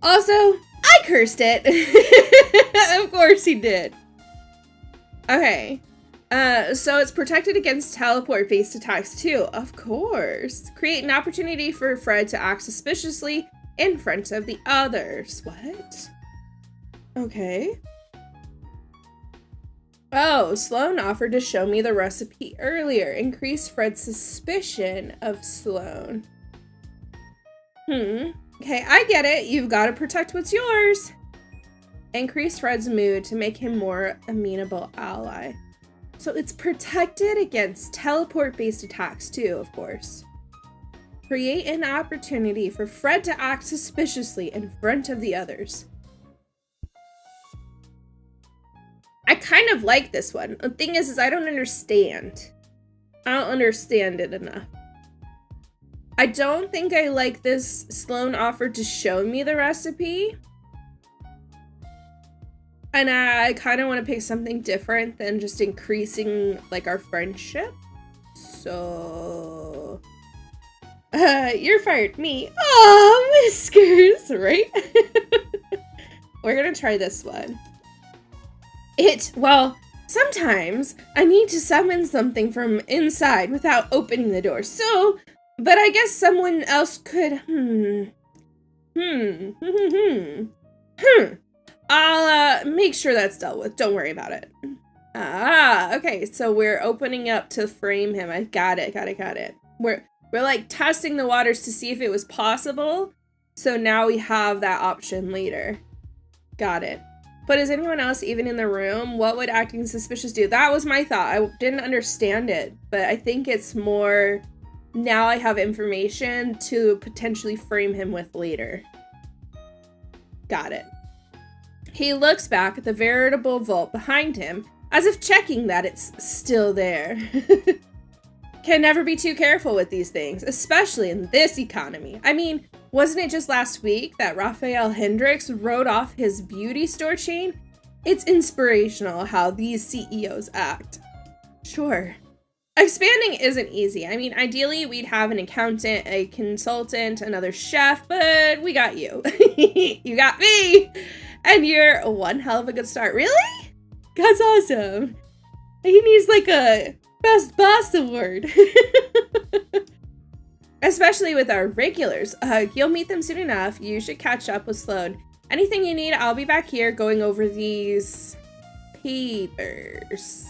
Also, I cursed it. Of course he did. Okay. So it's protected against teleport-based attacks too. Of course. Create an opportunity for Fred to act suspiciously in front of the others. What? Okay. Oh, Sloan offered to show me the recipe earlier. Increase Fred's suspicion of Sloan. Okay, I get it. You've got to protect what's yours. Increase Fred's mood to make him more amenable ally. So it's protected against teleport-based attacks too, of course. Create an opportunity for Fred to act suspiciously in front of the others. I kind of like this one. The thing is I don't understand. I don't understand it enough. I don't think I like this Sloan offered to show me the recipe. And I kind of want to pick something different than just increasing, like, our friendship. So... you're fired. Me. Oh, whiskers, right? We're gonna try this one. Well, sometimes I need to summon something from inside without opening the door. So, but I guess someone else could, I'll, make sure that's dealt with. Don't worry about it. Ah, okay, so we're opening up to frame him. I got it. We're like testing the waters to see if it was possible. So now we have that option later. Got it. But is anyone else even in the room? What would acting suspicious do? That was my thought. I didn't understand it, but I think it's more, now I have information to potentially frame him with later. Got it. He looks back at the veritable vault behind him, as if checking that it's still there. Can never be too careful with these things, especially in this economy. I mean, wasn't it just last week that Raphael Hendricks wrote off his beauty store chain? It's inspirational how these CEOs act. Sure. Expanding isn't easy. I mean, ideally, we'd have an accountant, a consultant, another chef, but we got you. You got me! And you're one hell of a good start. Really? That's awesome. He needs like a Best Boss award. Especially with our regulars. You'll meet them soon enough. You should catch up with Sloan. Anything you need, I'll be back here going over these papers.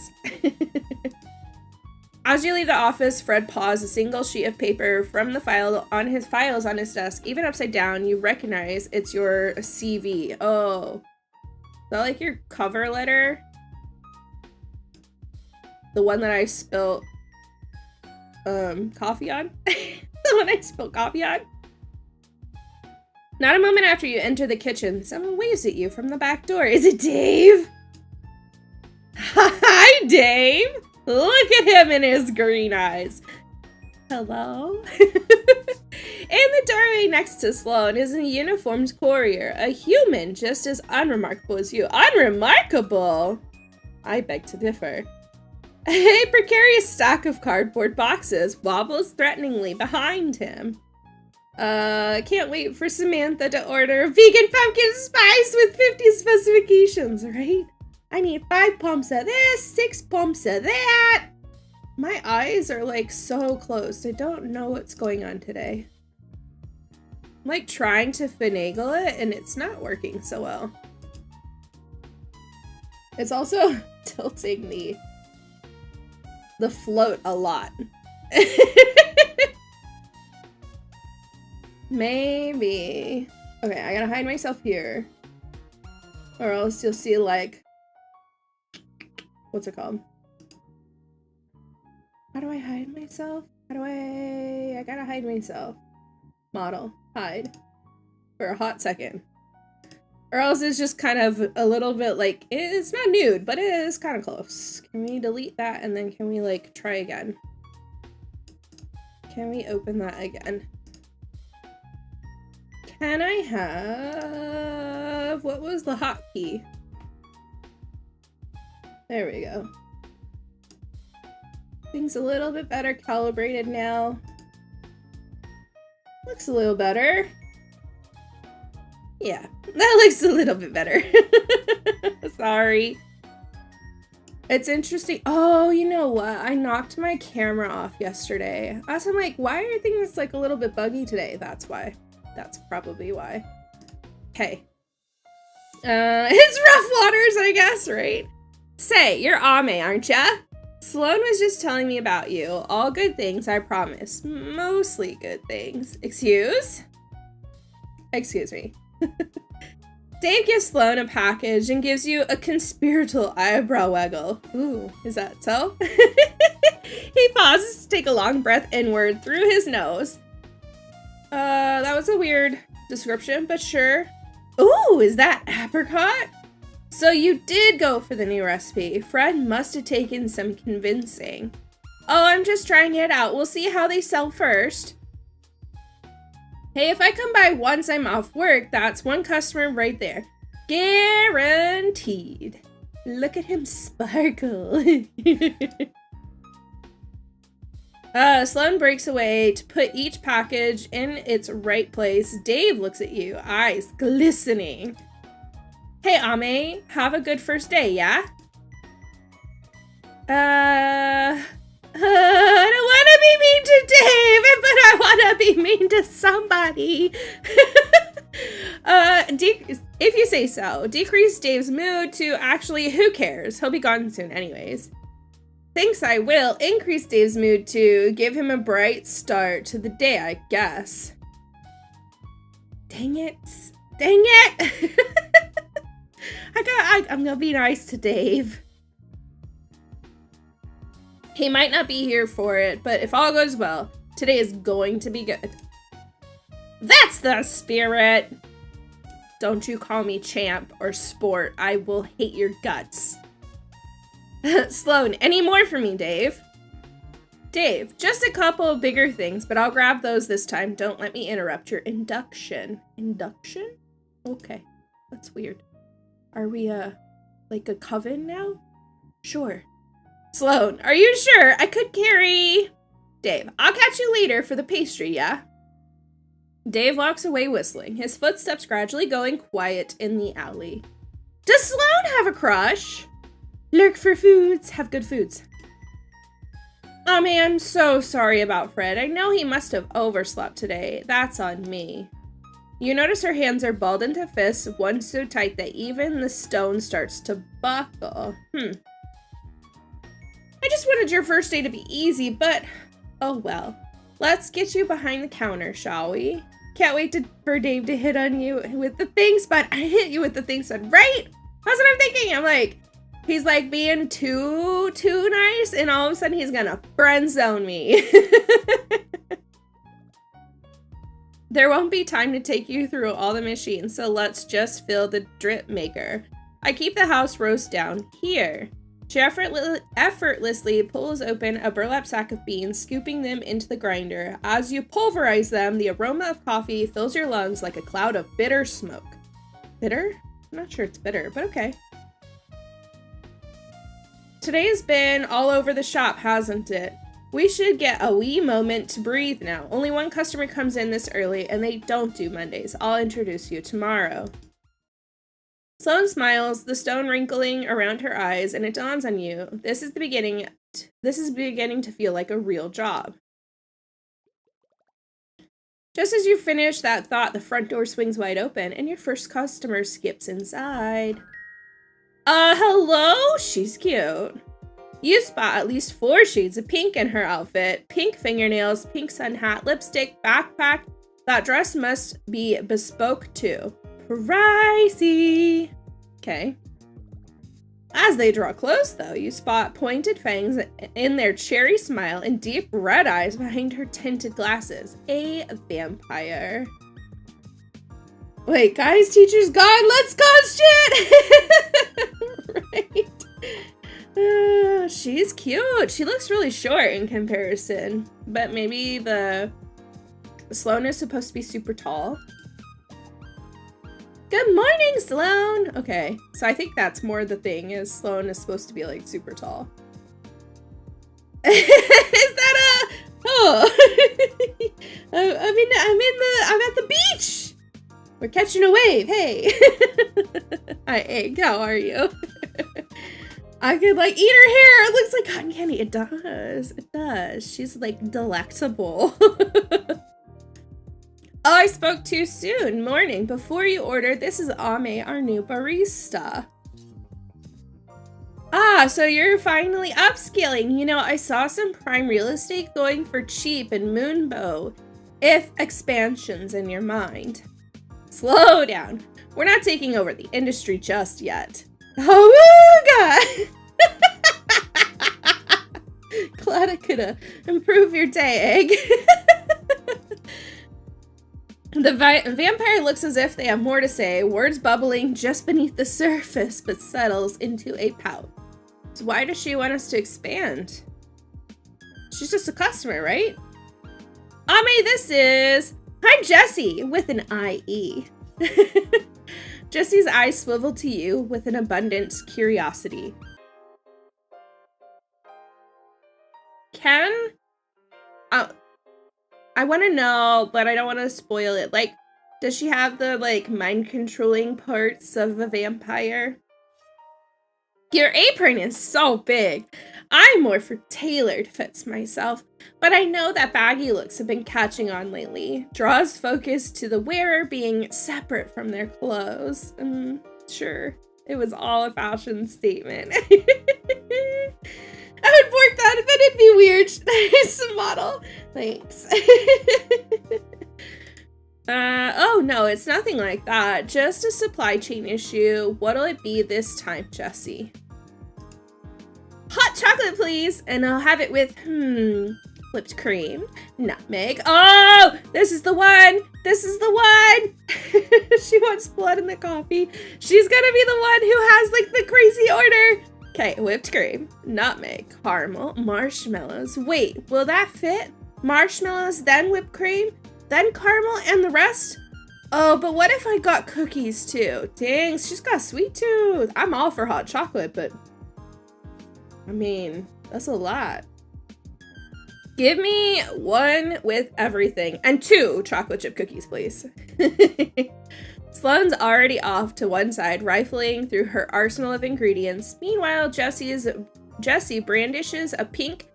As you leave the office, Fred paws a single sheet of paper from the file on his files on his desk. Even upside down, you recognize it's your CV. Oh. Is that like your cover letter? The one that I spilled coffee on? The one I spilled coffee on? Not a moment after you enter the kitchen, someone waves at you from the back door. Is it Dave? Hi, Dave! Look at him and his green eyes. Hello? In the doorway next to Sloan is a uniformed courier, a human just as unremarkable as you. Unremarkable? I beg to differ. A precarious stack of cardboard boxes wobbles threateningly behind him. Can't wait for Samantha to order vegan pumpkin spice with 50 specifications, right? I need 5 pumps of this, 6 pumps of that. My eyes are like so closed. I don't know what's going on today. I'm like trying to finagle it and it's not working so well. It's also tilting the float a lot. Maybe. Okay, I gotta hide myself here. Or else you'll see, like, what's it called? How do I hide myself? I gotta hide myself. Model. Hide. For a hot second. Or else it's just kind of a little bit like, it's not nude, but it is kind of close. Can we delete that and then can we like try again? Can we open that again? Can I have, what was the hotkey? There we go. Things a little bit better calibrated now. Looks a little better. Yeah, that looks a little bit better. Sorry. It's interesting. Oh, you know what? I knocked my camera off yesterday. I was like, why are things like a little bit buggy today? That's why. That's probably why. Hey. It's rough waters, I guess, right? Say, you're Ame, aren't ya? Sloan was just telling me about you. All good things, I promise. Mostly good things. Excuse me. Dave gives Sloan a package and gives you a conspiratorial eyebrow waggle. Ooh, is that so? He pauses to take a long breath inward through his nose. That was a weird description, but sure. Ooh, is that apricot? So you did go for the new recipe. Fred must have taken some convincing. Oh, I'm just trying it out. We'll see how they sell first. Hey, if I come by once I'm off work, that's one customer right there. Guaranteed. Look at him sparkle. Sloan breaks away to put each package in its right place. Dave looks at you, eyes glistening. Hey, Ame, have a good first day, yeah? I don't want to be mean to Dave, but I want to be mean to somebody. If you say so. Decrease Dave's mood to actually, who cares? He'll be gone soon anyways. Thinks I will increase Dave's mood to give him a bright start to the day, I guess. Dang it. Dang it. I'm gonna be nice to Dave. He might not be here for it, but if all goes well, today is going to be good. That's the spirit! Don't you call me champ or sport. I will hate your guts. Sloan, any more for me, Dave? Dave, just a couple of bigger things, but I'll grab those this time. Don't let me interrupt your induction. Induction? Okay, that's weird. Are we, like a coven now? Sure. Sloan, are you sure? I could carry... Dave, I'll catch you later for the pastry, yeah? Dave walks away whistling, his footsteps gradually going quiet in the alley. Does Sloan have a crush? Lurk for foods, have good foods. Oh man, I'm so sorry about Fred. I know he must have overslept today. That's on me. You notice her hands are balled into fists, one so tight that even the stone starts to buckle. I just wanted your first day to be easy, but oh well. Let's get you behind the counter, shall we? Can't wait for Dave to hit on you with the thing spud. I hit you with the thing spud, right? That's what I'm thinking. I'm like, he's like being too nice, and all of a sudden he's gonna friend zone me. There won't be time to take you through all the machines, so let's just fill the drip maker. I keep the house roast down here. She effortlessly pulls open a burlap sack of beans, scooping them into the grinder. As you pulverize them, the aroma of coffee fills your lungs like a cloud of bitter smoke. Bitter? I'm not sure it's bitter, but okay. Today's been all over the shop, hasn't it? We should get a wee moment to breathe now. Only one customer comes in this early, and they don't do Mondays. I'll introduce you tomorrow. Sloan smiles, the stone wrinkling around her eyes, and it dawns on you. This is beginning to feel like a real job. Just as you finish that thought, the front door swings wide open, and your first customer skips inside. Hello? She's cute. You spot at least 4 shades of pink in her outfit. Pink fingernails, pink sun hat, lipstick, backpack. That dress must be bespoke too. Pricey. Okay. As they draw close, though, you spot pointed fangs in their cherry smile and deep red eyes behind her tinted glasses. A vampire. Wait, guys, teacher's gone. Let's go, shit! Right. She's cute. She looks really short in comparison, but maybe the Sloane is supposed to be super tall. Good morning, Sloane! Okay, so I think that's more the thing, is Sloane is supposed to be, like, super tall. Is that a... Oh! I'm at the beach! We're catching a wave, hey! Hi, Egg, how are you? I could, like, eat her hair! It looks like cotton candy. It does. It does. She's, like, delectable. Oh, I spoke too soon. Morning. Before you ordered, this is Ame, our new barista. Ah, so you're finally upscaling. You know, I saw some prime real estate going for cheap in Moonbow. If expansion's in your mind. Slow down. We're not taking over the industry just yet. Oh, God. Glad I could improve your day, Egg. The vampire looks as if they have more to say, words bubbling just beneath the surface, but settles into a pout. So why does she want us to expand? She's just a customer, right? Ame, this is... I'm Jessie, with an I-E. Jessie's eyes swivel to you with an abundant curiosity. I want to know, but I don't want to spoil it. Like, does she have the, like, mind-controlling parts of a vampire? Your apron is so big. I'm more for tailored fits myself, but I know that baggy looks have been catching on lately. Draws focus to the wearer being separate from their clothes. Sure, it was all a fashion statement. I would work that, but it'd be weird. Nice model. Thanks. Oh no, it's nothing like that. Just a supply chain issue. What'll it be this time, Jessie? Hot chocolate, please. And I'll have it with, whipped cream, nutmeg. Oh, this is the one. This is the one. She wants blood in the coffee. She's gonna be the one who has, like, the crazy order. Okay, whipped cream, nutmeg, caramel, marshmallows. Wait, will that fit? Marshmallows, then whipped cream, then caramel, and the rest? Oh, but what if I got cookies too? Dang, she's got a sweet tooth. I'm all for hot chocolate, but I mean, that's a lot. Give me 1 with everything, and 2 chocolate chip cookies, please. Sloane's already off to one side, rifling through her arsenal of ingredients. Meanwhile, Jessie brandishes a pink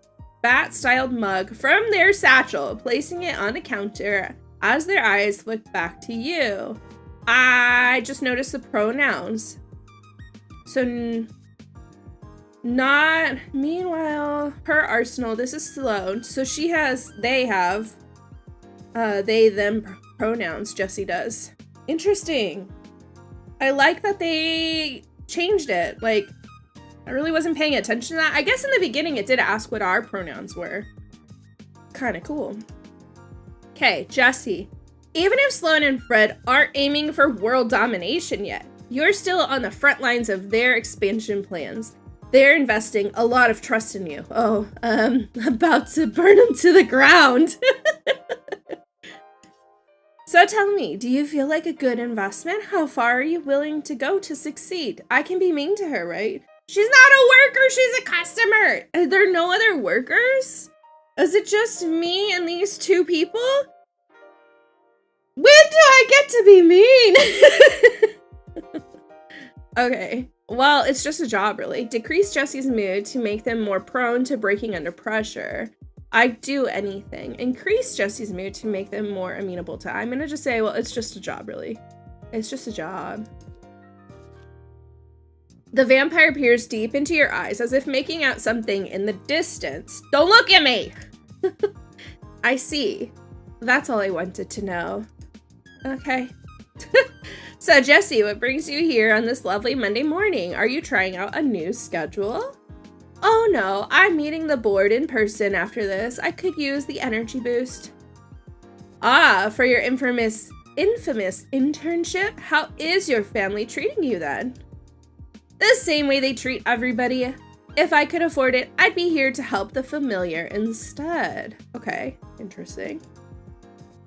bat-styled mug from their satchel, placing it on the counter as their eyes look back to you. I just noticed the pronouns. So, not, meanwhile, her arsenal, this is Sloane. So they have, they, them pronouns, Jessie does. Interesting. I like that they changed it. Like, I really wasn't paying attention to that. I guess in the beginning it did ask what our pronouns were. Kind of cool. Okay, Jessie. Even if Sloane and Fred aren't aiming for world domination yet, you're still on the front lines of their expansion plans. They're investing a lot of trust in you. Oh, about to burn them to the ground. So tell me, do you feel like a good investment? How far are you willing to go to succeed? I can be mean to her, right? She's not a worker, she's a customer. Are there no other workers? Is it just me and these 2 people? When do I get to be mean? Okay, well, it's just a job, really. Decrease Jessie's mood to make them more prone to breaking under pressure. I'd do anything. Increase Jessie's mood to make them more amenable to. I'm gonna just say, well, it's just a job, really. It's just a job. The vampire peers deep into your eyes as if making out something in the distance. Don't look at me! I see. That's all I wanted to know. Okay. So, Jesse, what brings you here on this lovely Monday morning? Are you trying out a new schedule? Oh no, I'm meeting the board in person after this. I could use the energy boost. Ah, for your infamous internship? How is your family treating you then? The same way they treat everybody. If I could afford it, I'd be here to help the familiar instead. Okay, interesting.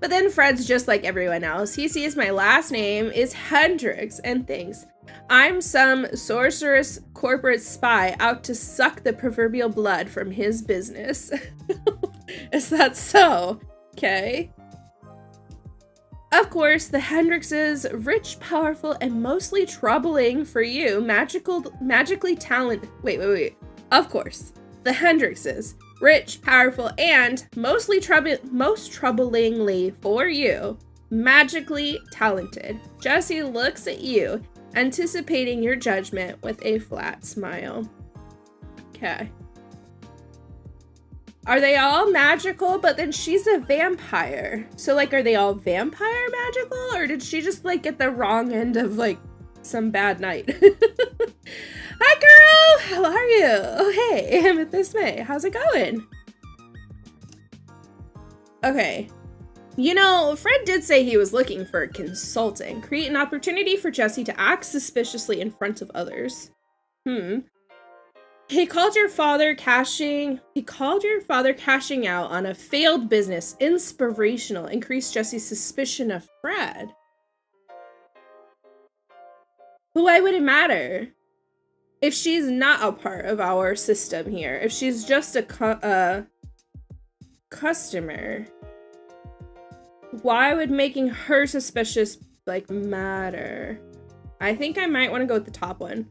But then Fred's just like everyone else. He sees my last name is Hendrix and thinks I'm some sorceress corporate spy out to suck the proverbial blood from his business. Is that so? Okay. Of course, the Hendrixes, rich, powerful, and mostly troubling for you, magically talented. Wait. Of course, the Hendrixes, rich, powerful, and most troublingly for you, magically talented. Jesse looks at you, anticipating your judgment with a flat smile. Okay. Are they all magical? But then she's a vampire. So, like, are they all vampire magical? Or did she just, like, get the wrong end of, like, some bad night? Hi, girl! How are you? Oh, hey, I'm Miss May. How's it going? Okay. You know, Fred did say he was looking for a consultant. Create an opportunity for Jesse to act suspiciously in front of others. He called your father cashing out on a failed business inspirational, increased Jesse's suspicion of Fred. But why would it matter? If she's not a part of our system here, if she's just a customer, why would making her suspicious, like, matter? I think I might want to go with the top one.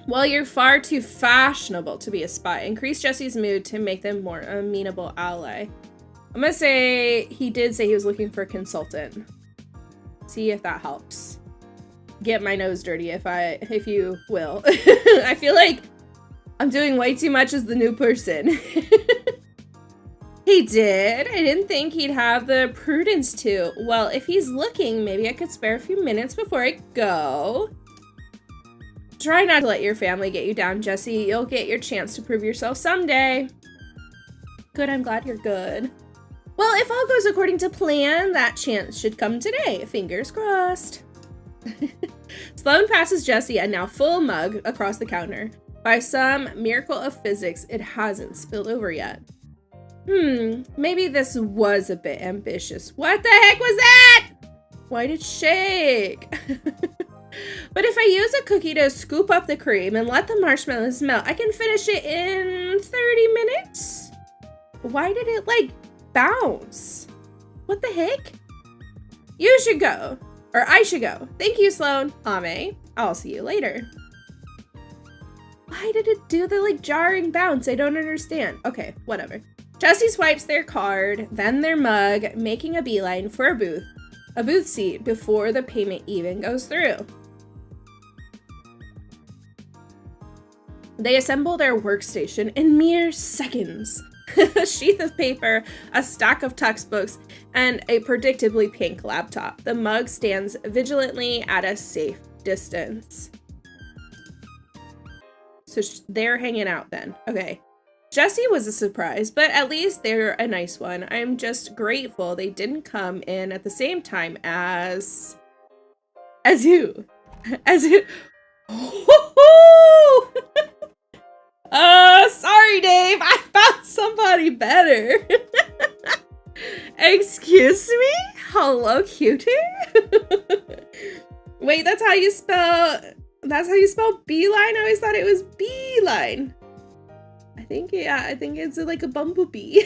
Well, you're far too fashionable to be a spy. Increase Jesse's mood to make them more amenable ally. I'm gonna say he did say he was looking for a consultant. See if that helps. Get my nose dirty if you will. I feel like I'm doing way too much as the new person. He did. I didn't think he'd have the prudence to. Well, if he's looking, maybe I could spare a few minutes before I go. Try not to let your family get you down, Jesse. You'll get your chance to prove yourself someday. Good, I'm glad you're good. Well, if all goes according to plan, that chance should come today. Fingers crossed. Sloane passes Jesse a now full mug across the counter. By some miracle of physics, it hasn't spilled over yet. Maybe this was a bit ambitious. What the heck was that? Why did it shake? But if I use a cookie to scoop up the cream and let the marshmallows melt, I can finish it in 30 minutes? Why did it, like, bounce? What the heck? You should go. Or I should go. Thank you, Sloane. Ame. I'll see you later. Why did it do the, like, jarring bounce? I don't understand. Okay, whatever. Jesse swipes their card, then their mug, making a beeline for a booth seat before the payment even goes through. They assemble their workstation in mere seconds. A sheath of paper, a stack of textbooks, and a predictably pink laptop. The mug stands vigilantly at a safe distance. So they're hanging out then. Okay. Jesse was a surprise, but at least they're a nice one. I'm just grateful they didn't come in at the same time as you. Sorry, Dave. I found somebody better. Excuse me? Hello, cutie? Wait, that's how you spell beeline? I always thought it was beeline. I think it's like a bumblebee.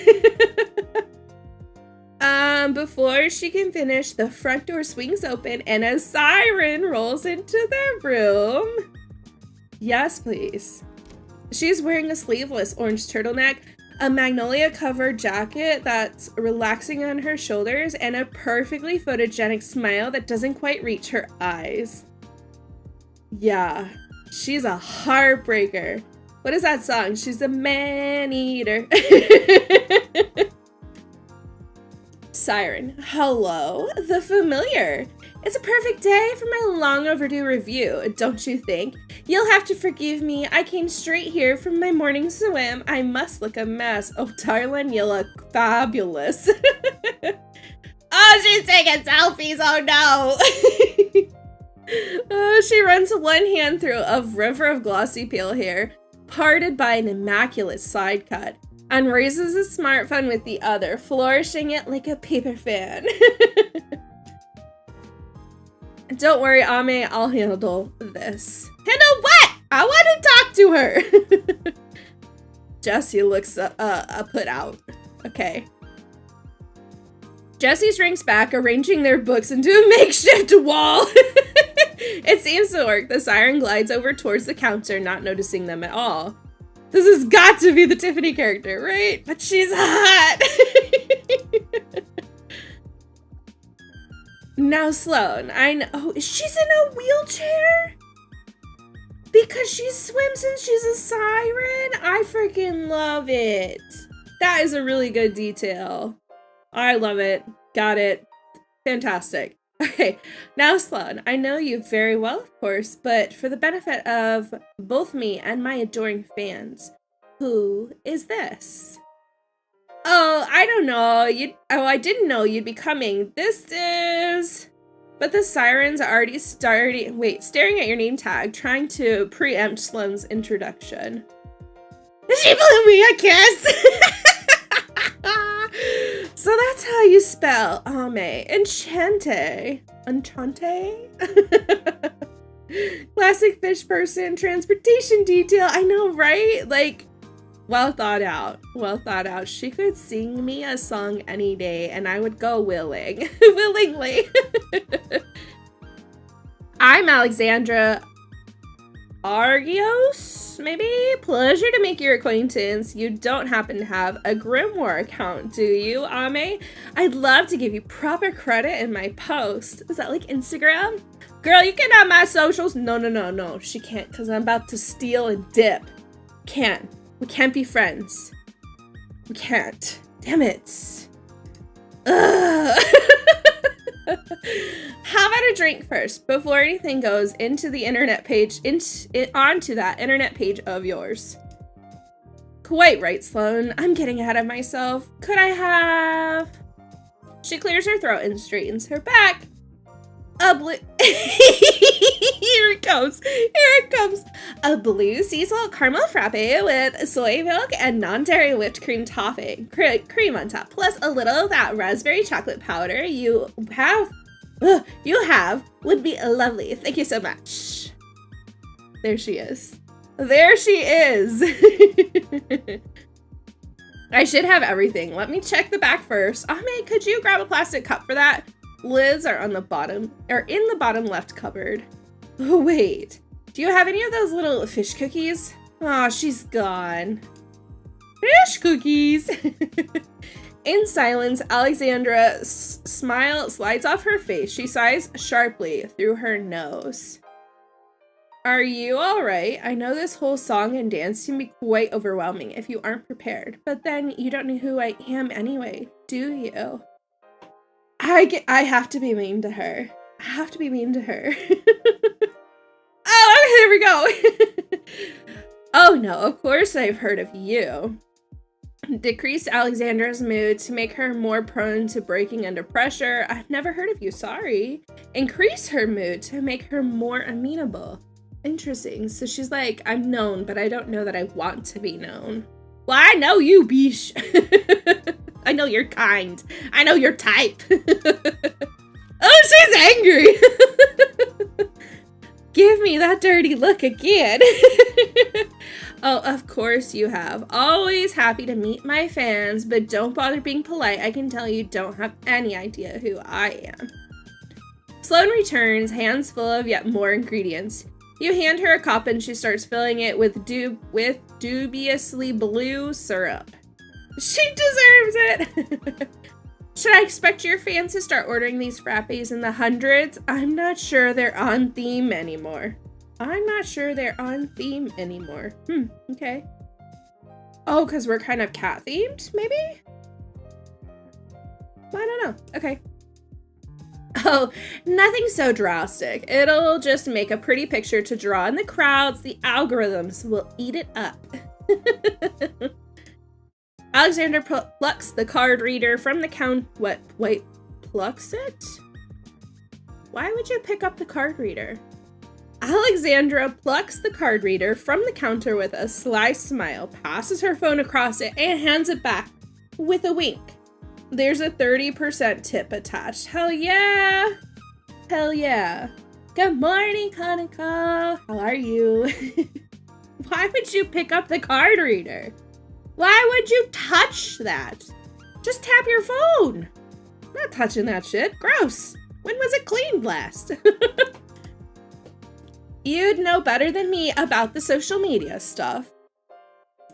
Before she can finish, the front door swings open and a siren rolls into the room. Yes, please. She's wearing a sleeveless orange turtleneck, a magnolia-covered jacket that's relaxing on her shoulders, and a perfectly photogenic smile that doesn't quite reach her eyes. Yeah, she's a heartbreaker. What is that song? She's a man-eater. Siren, hello, the familiar. It's a perfect day for my long overdue review, don't you think? You'll have to forgive me. I came straight here from my morning swim. I must look a mess. Oh, darling, you look fabulous. Oh, she's taking selfies. Oh, no. She runs one hand through a river of glossy pale hair, parted by an immaculate side cut, and raises a smartphone with the other, flourishing it like a paper fan. Don't worry, Ame, I'll handle this. Handle what? I want to talk to her. Jessie looks put out. Okay. Jessie shrinks back, arranging their books into a makeshift wall. It seems to work. The siren glides over towards the counter, not noticing them at all. This has got to be the Tiffany character, right? But she's hot. Now, Sloan, I know. Oh, she's in a wheelchair? Because she swims and she's a siren? I freaking love it. That is a really good detail. I love it. Got it. Fantastic. Okay, now Sloan, I know you very well, of course, but for the benefit of both me and my adoring fans, who is this? Oh, I don't know. I didn't know you'd be coming. This is... But the sirens are already staring at your name tag, trying to preempt Sloan's introduction. She blew me a kiss! So that's how you spell Ame. Enchante. Enchante? Classic fish person, transportation detail. I know, right? Like, well thought out. Well thought out. She could sing me a song any day and I would go willingly. I'm Alexandra Argios, maybe? Pleasure to make your acquaintance. You don't happen to have a Grimoire account, do you, Ame? I'd love to give you proper credit in my post. Is that like Instagram? Girl, you can have my socials. No. She can't, because I'm about to steal and dip. Can't. We can't be friends. We can't. Damn it. Ugh. How about a drink first before anything goes into the internet page, onto that internet page of yours? Quite right, Sloan. I'm getting ahead of myself. Could I have... She clears her throat and straightens her back. A blue... Here it comes. A blue sea salt caramel frappe with soy milk and non-dairy whipped cream topping. Cream on top, plus a little of that raspberry chocolate powder you have would be lovely. Thank you so much. There she is. I should have everything. Let me check the back first. Ame, could you grab a plastic cup for that? Lids are in the bottom left cupboard. Oh, wait. Do you have any of those little fish cookies? Aw, she's gone. Fish cookies! In silence, Alexandra's smile slides off her face. She sighs sharply through her nose. Are you alright? I know this whole song and dance can be quite overwhelming if you aren't prepared, but then you don't know who I am anyway, do you? I have to be mean to her. Oh, there we go. Oh no, of course I've heard of you. Decrease Alexandra's mood to make her more prone to breaking under pressure. I've never heard of you, sorry. Increase her mood to make her more amenable. Interesting. So she's like, I'm known, but I don't know that I want to be known. Well, I know you, Bish. I know you're kind. I know your type. Oh, she's angry. Give me that dirty look again. Oh, of course you have. Always happy to meet my fans, but don't bother being polite. I can tell you don't have any idea who I am. Sloan returns, hands full of yet more ingredients. You hand her a cup and she starts filling it with dubiously blue syrup. She deserves it! Should I expect your fans to start ordering these frappes in the hundreds? I'm not sure they're on theme anymore. I'm not sure they're on theme anymore. Okay. Oh, because we're kind of cat themed, maybe? I don't know. Okay. Oh, nothing so drastic. It'll just make a pretty picture to draw in the crowds. The algorithms will eat it up. Alexandra plucks the card reader from the count. What? Wait, plucks it? Why would you pick up the card reader? Alexandra plucks the card reader from the counter with a sly smile, passes her phone across it, and hands it back with a wink. There's a 30% tip attached. Hell yeah! Hell yeah. Good morning, Kaneko. How are you? Why would you pick up the card reader? Why would you touch that? Just tap your phone. Not touching that shit. Gross. When was it cleaned last? You'd know better than me about the social media stuff.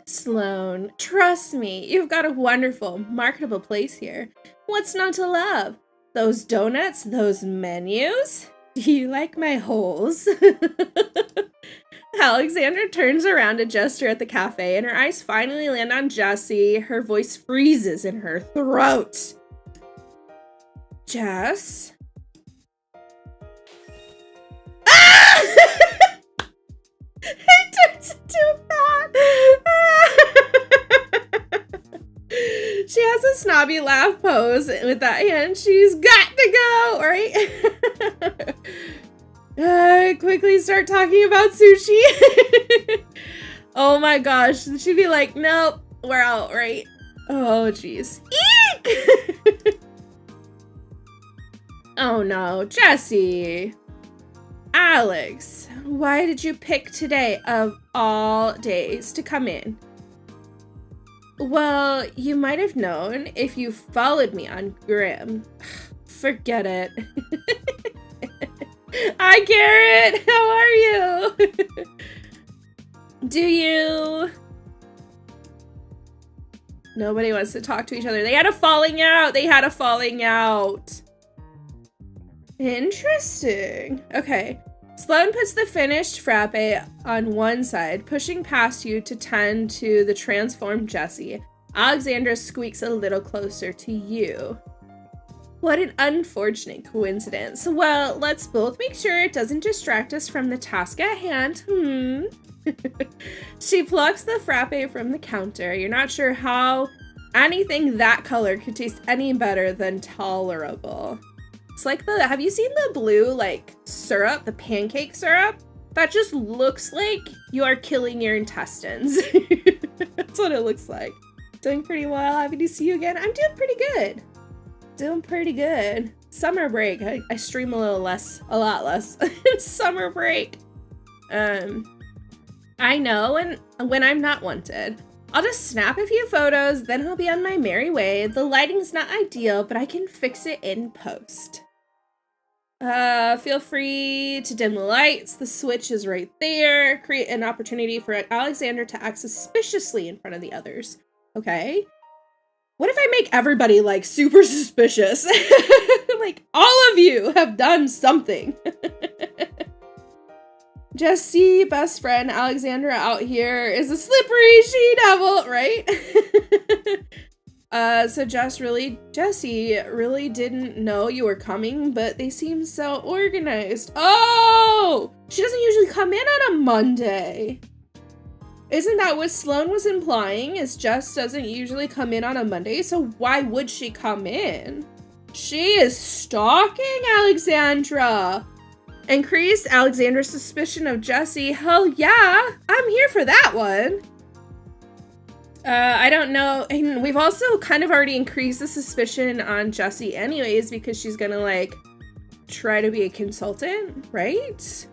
Sloan, trust me, you've got a wonderful, marketable place here. What's not to love? Those donuts, those menus? Do you like my holes? Alexandra turns around to gesture at the cafe, and her eyes finally land on Jessie. Her voice freezes in her throat. Jess? Ah! It turns into a bat. She has a snobby laugh pose with that hand. She's got to go, right? Quickly start talking about sushi. Oh my gosh. She'd be like, nope, we're out, right? Oh, jeez. Eek! Oh no, Jessie. Alex, why did you pick today of all days to come in? Well, you might have known if you followed me on Grim. Forget it. Hi, Garrett. How are you? Do you? Nobody wants to talk to each other. They had a falling out. Interesting. Okay. Sloan puts the finished frappe on one side, pushing past you to tend to the transformed Jessie. Alexandra squeaks a little closer to you. What an unfortunate coincidence. Well, let's both make sure it doesn't distract us from the task at hand. She plucks the frappe from the counter. You're not sure how anything that color could taste any better than tolerable. It's like have you seen the blue, like, syrup, the pancake syrup? That just looks like you are killing your intestines. That's what it looks like. Doing pretty well. Happy to see you again. I'm doing pretty good. Summer break. I stream a lot less. Summer break. I know when I'm not wanted. I'll just snap a few photos, then I'll be on my merry way. The lighting's not ideal, but I can fix it in post. Feel free to dim the lights. The switch is right there. Create an opportunity for Alexander to act suspiciously in front of the others. Okay. What if I make everybody, like, super suspicious? Like, all of you have done something. Jessie, best friend, Alexandra out here is a slippery she-devil, right? So Jessie really didn't know you were coming, but they seem so organized. Oh! She doesn't usually come in on a Monday. Isn't that what Sloan was implying, is Jess doesn't usually come in on a Monday, so why would she come in? She is stalking Alexandra. Increase Alexandra's suspicion of Jessie. Hell yeah, I'm here for that one. I don't know, and we've also kind of already increased the suspicion on Jessie anyways, because she's gonna, like, try to be a consultant, right?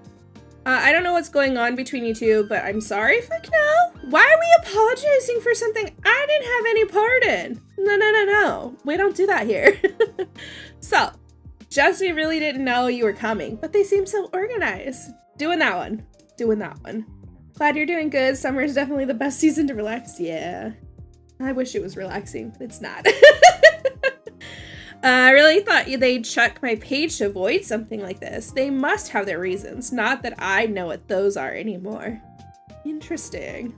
I don't know what's going on between you two, but I'm sorry, fuck no. Why are we apologizing for something I didn't have any part in? No. We don't do that here. So, Jessie really didn't know you were coming, but they seem so organized. Doing that one. Glad you're doing good. Summer is definitely the best season to relax. Yeah. I wish it was relaxing, but it's not. I really thought they'd check my page to avoid something like this. They must have their reasons, not that I know what those are anymore. Interesting.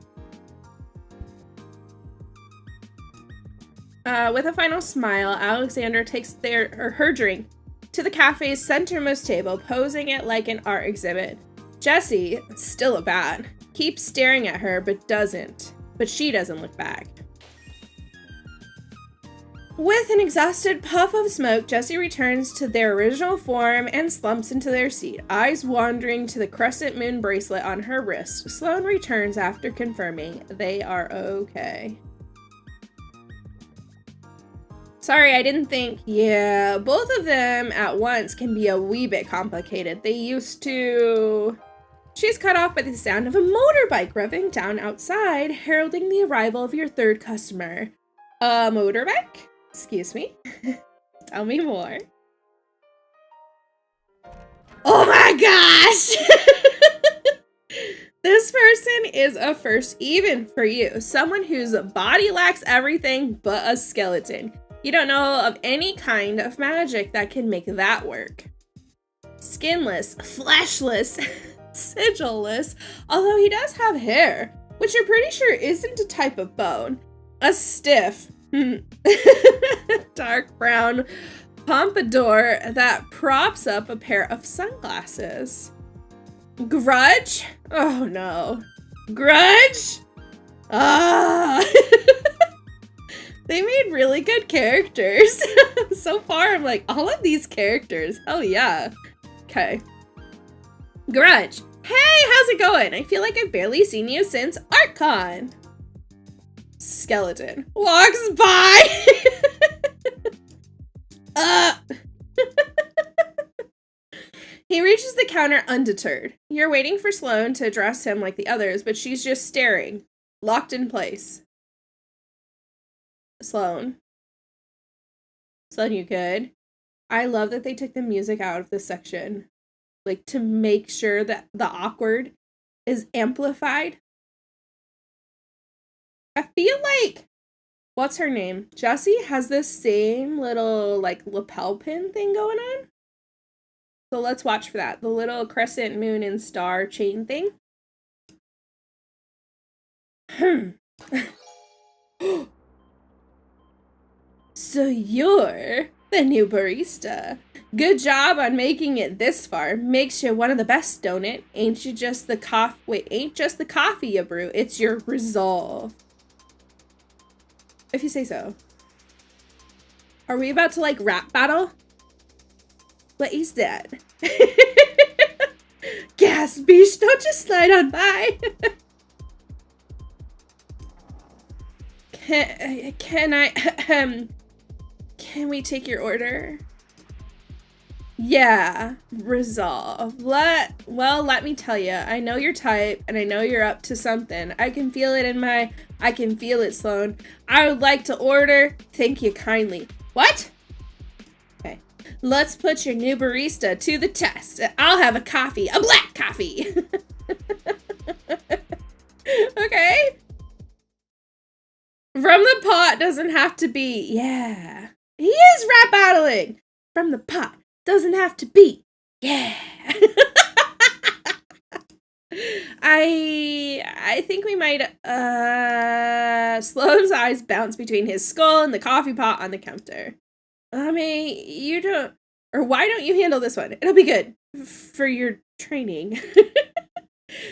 With a final smile, Alexander takes her drink to the cafe's centermost table, posing it like an art exhibit. Jessie, still a bat, keeps staring at her, but she doesn't look back. With an exhausted puff of smoke, Jessie returns to their original form and slumps into their seat, eyes wandering to the crescent moon bracelet on her wrist. Sloane returns after confirming they are okay. Sorry, I didn't think. Yeah, both of them at once can be a wee bit complicated. They used to... She's cut off by the sound of a motorbike revving down outside, heralding the arrival of your third customer. A motorbike? Excuse me? Tell me more. Oh my gosh! This person is a first even for you. Someone whose body lacks everything but a skeleton. You don't know of any kind of magic that can make that work. Skinless, fleshless, sigilless, although he does have hair, which you're pretty sure isn't a type of bone. A stiff, dark brown pompadour that props up a pair of sunglasses. Grudge? Oh no. Grudge? Ah! They made really good characters. So far, I'm like, all of these characters. Oh yeah. Okay. Grudge. Hey, how's it going? I feel like I've barely seen you since ArtCon. Skeleton walks by. He reaches the counter undeterred. You're waiting for Sloane to address him like the others, but she's just staring, locked in place. Sloane, you good? I love that they took the music out of this section, like to make sure that the awkward is amplified. I feel like, what's her name? Jessie has this same little like lapel pin thing going on. So let's watch for that. The little crescent moon and star chain thing. So you're the new barista. Good job on making it this far. Makes you one of the best, don't it? Ain't just the coffee you brew. It's your resolve. If you say so. Are we about to like rap battle? What is that? Gas, beach, don't just slide on by. Can we take your order? Yeah, resolve. Let me tell you, I know your type, and I know you're up to something. I can feel it, Sloane. I would like to order. Thank you kindly. What? Okay. Let's put your new barista to the test. I'll have a coffee, a black coffee. Okay. From the pot doesn't have to be, yeah. He is rap battling. From the pot doesn't have to be, yeah. I think we might, Sloane's eyes bounce between his skull and the coffee pot on the counter. Why don't you handle this one? It'll be good for your training.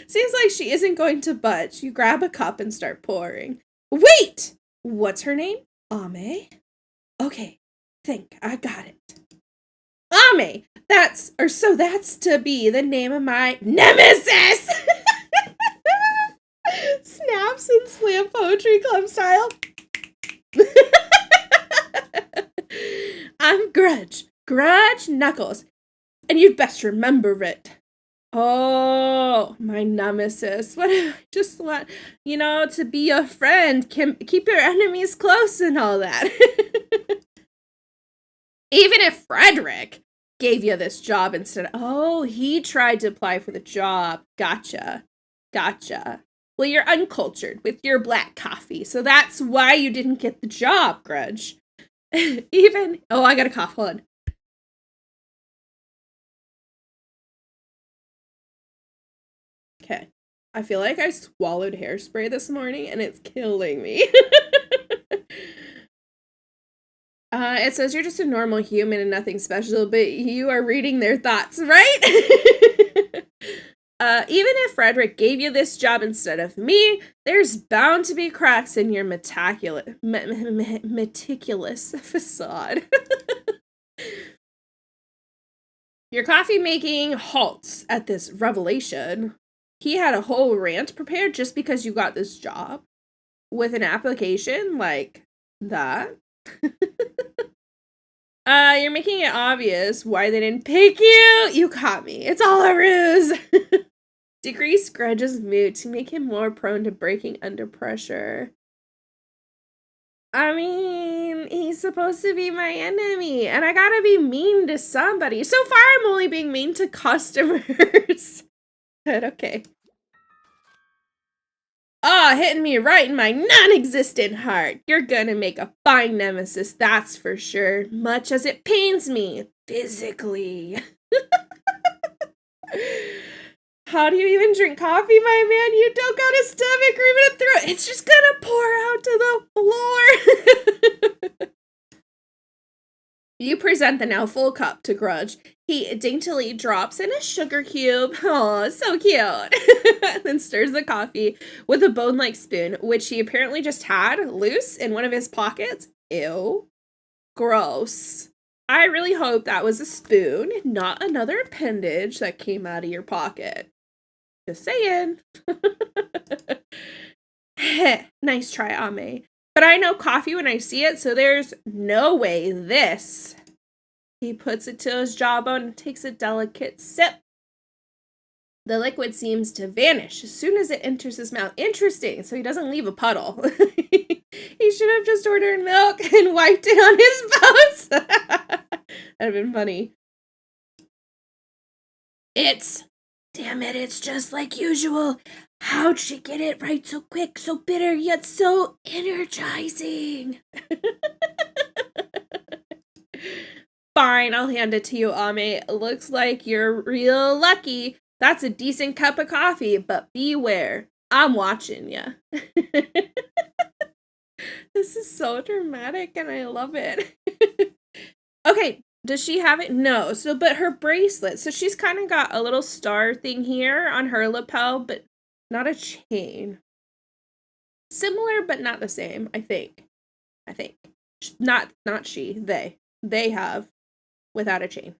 Seems like she isn't going to budge. You grab a cup and start pouring. Wait! What's her name? Ame? Okay, I got it. Ame! That's to be the name of my nemesis! Snaps and slam poetry club style. I'm Grudge Knuckles, and you'd best remember it. Oh, my nemesis. What I just want, to be your friend. Keep your enemies close and all that. Even if Frederick gave you this job instead. Oh, he tried to apply for the job. Gotcha. Well, you're uncultured with your black coffee, so that's why you didn't get the job, Grudge. Even, oh, I got a cough, hold on. Okay. I feel like I swallowed hairspray this morning and it's killing me. It says you're just a normal human and nothing special, but you are reading their thoughts, right? Even if Frederick gave you this job instead of me, there's bound to be cracks in your meticulous facade. Your coffee making halts at this revelation. He had a whole rant prepared just because you got this job with an application like that. You're making it obvious why they didn't pick you. You caught me. It's all a ruse. Decrease Grudge's mood to make him more prone to breaking under pressure. I mean, he's supposed to be my enemy, and I gotta be mean to somebody. So far, I'm only being mean to customers. But okay. Ah, hitting me right in my non-existent heart. You're gonna make a fine nemesis, that's for sure. Much as it pains me, physically. How do you even drink coffee, my man? You don't got a stomach or even a throat. It's just gonna pour out to the floor. You present the now full cup to Grudge. He daintily drops in a sugar cube. Oh, so cute. Then stirs the coffee with a bone-like spoon, which he apparently just had loose in one of his pockets. Ew. Gross. I really hope that was a spoon, not another appendage that came out of your pocket. Just saying. Nice try, Ame. But I know coffee when I see it, so there's no way this. He puts it to his jawbone and takes a delicate sip. The liquid seems to vanish as soon as it enters his mouth. Interesting, so he doesn't leave a puddle. He should have just ordered milk and wiped it on his bones. That'd have been funny. Damn it, it's just like usual. How'd she get it right so quick, so bitter, yet so energizing? Fine, I'll hand it to you, Ame. Looks like you're real lucky. That's a decent cup of coffee, but beware. I'm watching ya. This is so dramatic and I love it. Okay, does she have it? No. But her bracelet. So she's kind of got a little star thing here on her lapel, but not a chain. Similar, but not the same, I think. Not she. They have without a chain.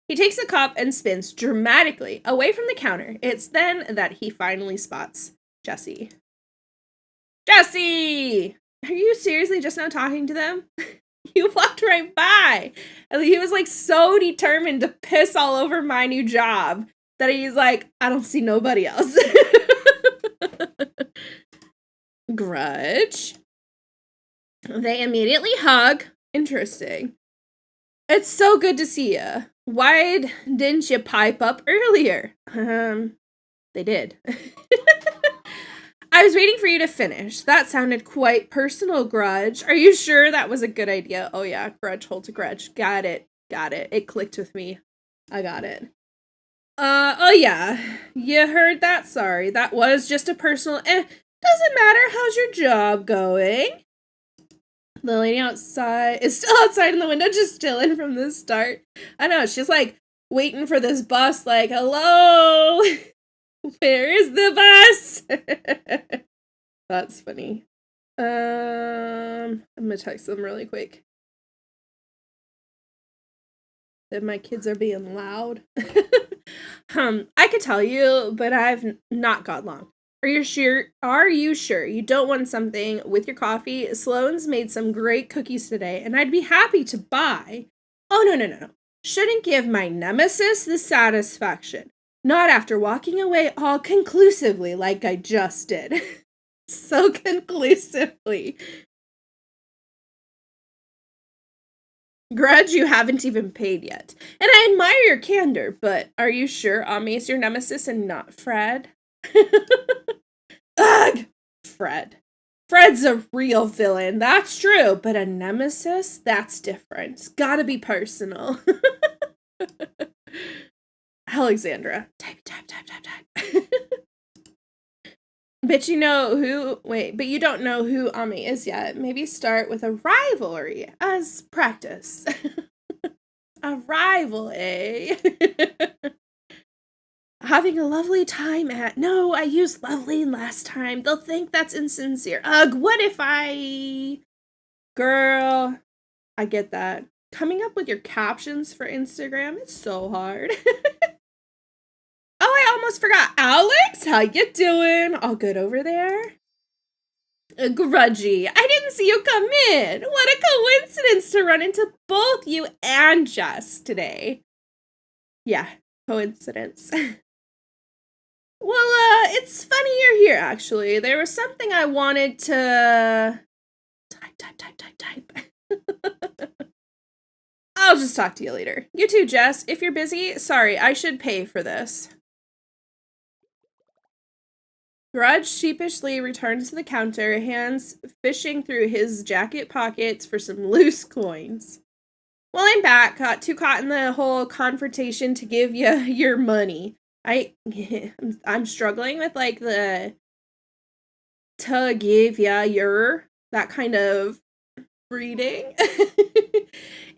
He takes the cup and spins dramatically away from the counter. It's then that he finally spots Jesse. Jesse! Are you seriously just now talking to them? You walked right by. And he was like so determined to piss all over my new job that he's like, I don't see nobody else. Grudge. They immediately hug. Interesting. It's so good to see you. Why didn't you pipe up earlier? They did. I was waiting for you to finish. That sounded quite personal, Grudge. Are you sure that was a good idea? Oh yeah, Grudge holds a grudge. Got it. It clicked with me. I got it. Oh yeah. You heard that? Sorry. That was just a personal doesn't matter. How's your job going? The lady outside is still outside in the window, just chilling from the start. I know, she's like waiting for this bus, like, hello? Where is the bus? That's funny. I'm gonna text them really quick. That my kids are being loud. I could tell you, but I've not got long. Are you sure you don't want something with your coffee? Sloane's made some great cookies today, and I'd be happy to buy. Oh, no. Shouldn't give my nemesis the satisfaction. Not after walking away all conclusively like I just did. So conclusively. Grudge, you haven't even paid yet. And I admire your candor, but are you sure Ame's your nemesis and not Fred? Ugh! Fred. Fred's a real villain, that's true, but a nemesis, that's different. It's gotta be personal. Alexandra. Type. But you don't know who Ami is yet. Maybe start with a rivalry as practice. A rival, eh? Having a lovely time at... No, I used lovely last time. They'll think that's insincere. Ugh, what if I... Girl, I get that. Coming up with your captions for Instagram is so hard. Oh, I almost forgot. Alex, how you doing? All good over there? Grudgy. I didn't see you come in. What a coincidence to run into both you and Jess today. Yeah, coincidence. Well, it's funny you're here, actually. There was something I wanted to... Type. I'll just talk to you later. You too, Jess. If you're busy, sorry, I should pay for this. Grudge sheepishly returns to the counter, hands fishing through his jacket pockets for some loose coins. Well, I'm back. Got too caught in the whole confrontation to give you your money. I'm struggling with, like, the to give ya your, that kind of reading.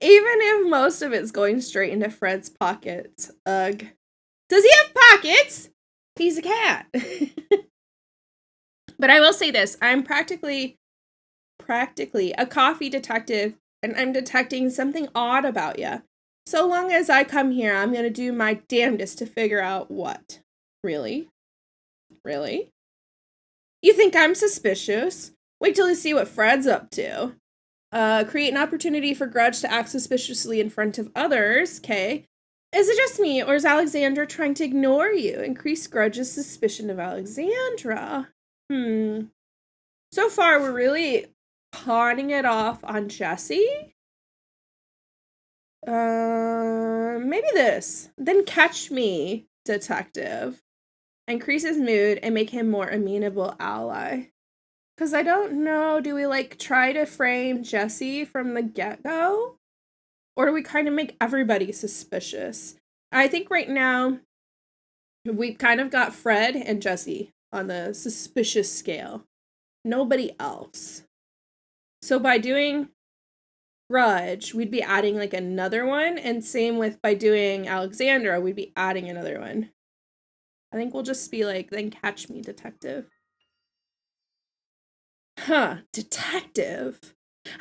Even if most of it's going straight into Fred's pockets. Ugh. Does he have pockets? He's a cat. But I will say this, I'm practically a coffee detective, and I'm detecting something odd about you. So long as I come here, I'm going to do my damnedest to figure out what. Really? Really? You think I'm suspicious? Wait till you see what Fred's up to. Create an opportunity for Grudge to act suspiciously in front of others, okay? Is it just me, or is Alexandra trying to ignore you? Increase Grudge's suspicion of Alexandra. So far, we're really pawning it off on Jessie. Maybe this. Then catch me, detective. Increase his mood and make him more amenable ally. Because I don't know, do we, like, try to frame Jessie from the get-go? Or do we kind of make everybody suspicious? I think right now, we've kind of got Fred and Jessie on the suspicious scale. Nobody else. So by doing Grudge, we'd be adding, like, another one. And same with by doing Alexandra, we'd be adding another one. I think we'll just be like, then catch me, detective. Huh, detective.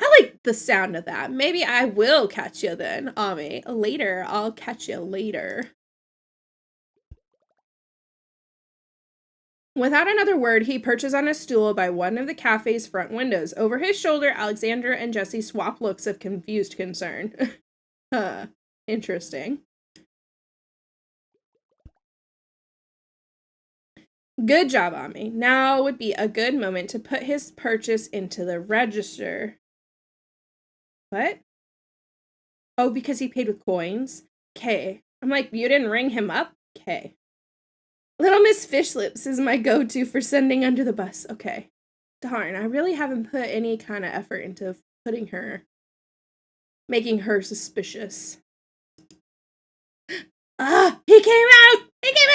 I like the sound of that. Maybe I will catch you then, Ami. Later, I'll catch you later. Without another word, he perches on a stool by one of the cafe's front windows. Over his shoulder, Alexandra and Jessie swap looks of confused concern. Huh, interesting. Good job, Ami. Now would be a good moment to put his purchase into the register. What? Oh, because he paid with coins? Okay. I'm like, you didn't ring him up? Okay. Little Miss Fishlips is my go-to for sending under the bus. Okay. Darn, I really haven't put any kind of effort into making her suspicious. He came out! He came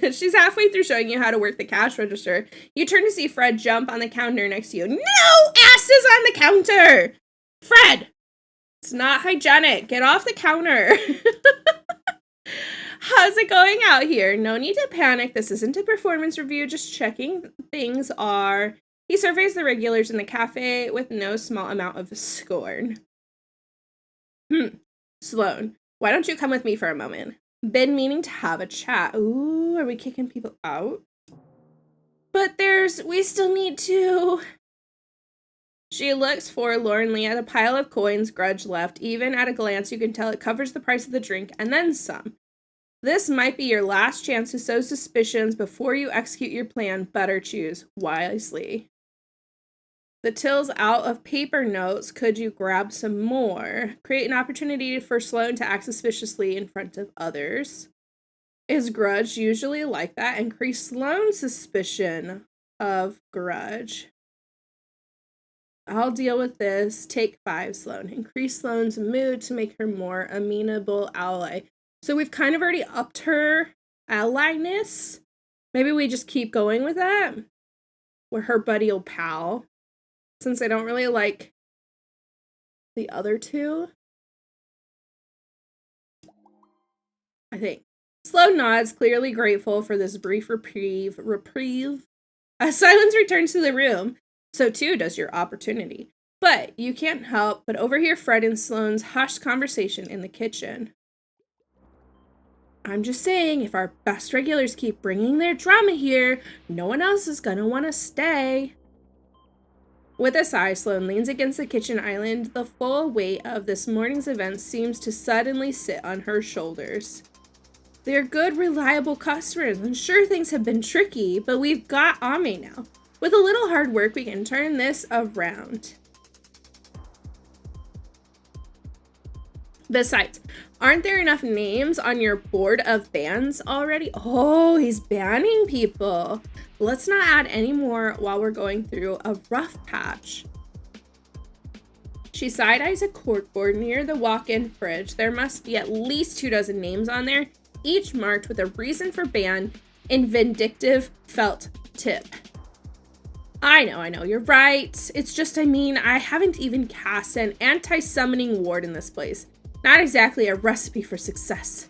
out! She's halfway through showing you how to work the cash register. You turn to see Fred jump on the counter next to you. No asses on the counter! Fred! It's not hygienic. Get off the counter. How's it going out here? No need to panic. This isn't a performance review. Just checking things are. He surveys the regulars in the cafe with no small amount of scorn. Sloan, why don't you come with me for a moment? Been meaning to have a chat. Ooh, are we kicking people out? But we still need to... She looks forlornly at a pile of coins Grudge left. Even at a glance, you can tell it covers the price of the drink and then some. This might be your last chance to sow suspicions before you execute your plan. Better choose wisely. The till's out of paper notes. Could you grab some more? Create an opportunity for Sloan to act suspiciously in front of others. Is Grudge usually like that? Increase Sloan's suspicion of Grudge. I'll deal with this. Take 5, Sloane. Increase Sloane's mood to make her more amenable ally. So we've kind of already upped her allieness. Maybe we just keep going with that. We're her buddy old pal. Since I don't really like the other two. I think. Sloane nods, clearly grateful for this brief reprieve. As silence returns to the room, so too does your opportunity. But you can't help but overhear Fred and Sloane's hushed conversation in the kitchen. I'm just saying, if our best regulars keep bringing their drama here, no one else is gonna want to stay. With a sigh, Sloane leans against the kitchen island. The full weight of this morning's events seems to suddenly sit on her shoulders. They're good, reliable customers, and sure, things have been tricky, but we've got Ame now. With a little hard work, we can turn this around. Besides, aren't there enough names on your board of bans already? Oh, he's banning people. Let's not add any more while we're going through a rough patch. She side-eyes a corkboard near the walk-in fridge. There must be at least 24 names on there, each marked with a reason for ban in vindictive felt tip. I know, you're right. It's just, I haven't even cast an anti-summoning ward in this place. Not exactly a recipe for success.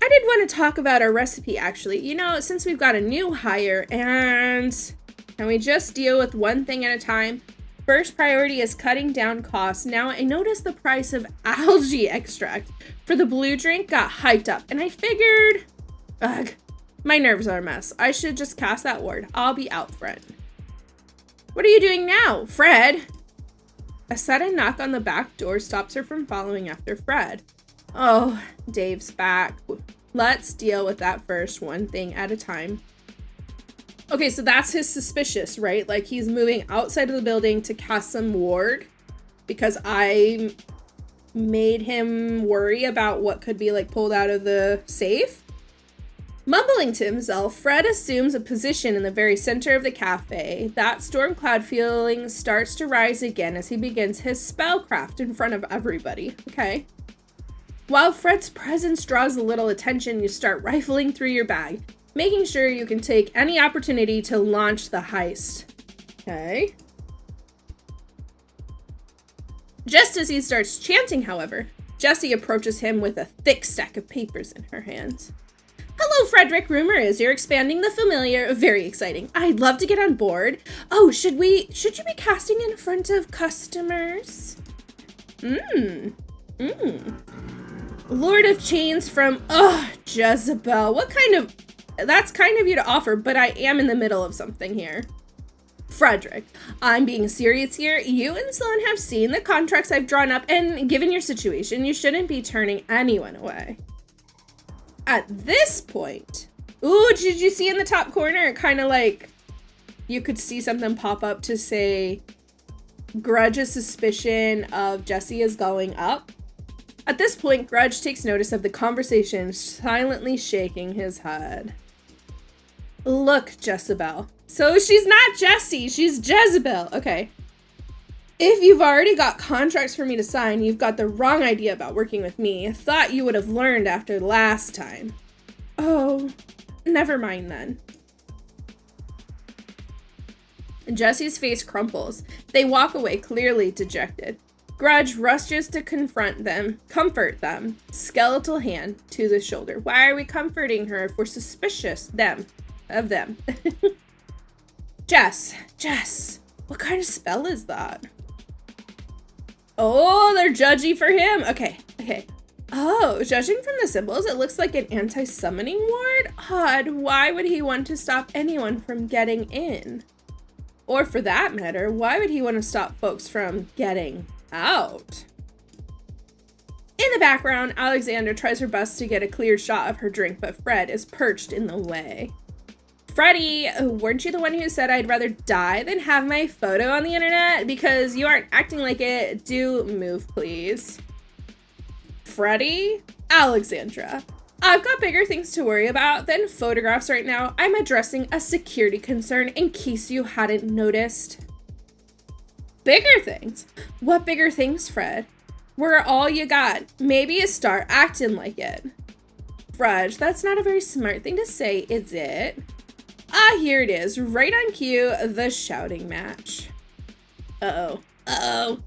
I did want to talk about our recipe, actually. You know, since we've got a new hire, and can we just deal with one thing at a time? First priority is cutting down costs. Now, I noticed the price of algae extract for the blue drink got hiked up, and I figured, ugh, my nerves are a mess. I should just cast that ward. I'll be out front. What are you doing now, Fred? A sudden knock on the back door stops her from following after Fred. Oh, Dave's back. Let's deal with that first, one thing at a time. Okay, so that's his suspicious, right? Like, he's moving outside of the building to cast some ward because I made him worry about what could be, like, pulled out of the safe. Mumbling to himself, Fred assumes a position in the very center of the cafe. That storm cloud feeling starts to rise again as he begins his spellcraft in front of everybody. Okay. While Fred's presence draws a little attention, you start rifling through your bag, making sure you can take any opportunity to launch the heist. Okay. Just as he starts chanting, however, Jessie approaches him with a thick stack of papers in her hands. Hello, Frederick. Rumor is you're expanding the familiar. Very exciting. I'd love to get on board. Oh, should you be casting in front of customers? Lord of Chains from, Jezebel. That's kind of you to offer, but I am in the middle of something here. Frederick, I'm being serious here. You and Sloane have seen the contracts I've drawn up, and given your situation, you shouldn't be turning anyone away. At this point, ooh, did you see in the top corner, kind of like you could see something pop up to say Grudge's suspicion of Jessie is going up? At this point, Grudge takes notice of the conversation, silently shaking his head. Look, Jezebel. So she's not Jessie, she's Jezebel. Okay. If you've already got contracts for me to sign, you've got the wrong idea about working with me. Thought you would have learned after last time. Oh, never mind then. Jessie's face crumples. They walk away, clearly dejected. Grudge rushes to comfort them, skeletal hand to the shoulder. Why are we comforting her if we're suspicious of them? Jess, what kind of spell is that? Oh, they're judgy for him. Okay. Oh, judging from the symbols, it looks like an anti-summoning ward? Odd, why would he want to stop anyone from getting in? Or for that matter, why would he want to stop folks from getting out? In the background, Alexandra tries her best to get a clear shot of her drink, but Fred is perched in the way. Freddie, weren't you the one who said I'd rather die than have my photo on the internet? Because you aren't acting like it. Do move, please. Freddie? Alexandra, I've got bigger things to worry about than photographs right now. I'm addressing a security concern in case you hadn't noticed. Bigger things? What bigger things, Fred? We're all you got. Maybe you start acting like it. Fred, that's not a very smart thing to say, is it? Ah, here it is. Right on cue, the shouting match. Uh-oh. Uh-oh.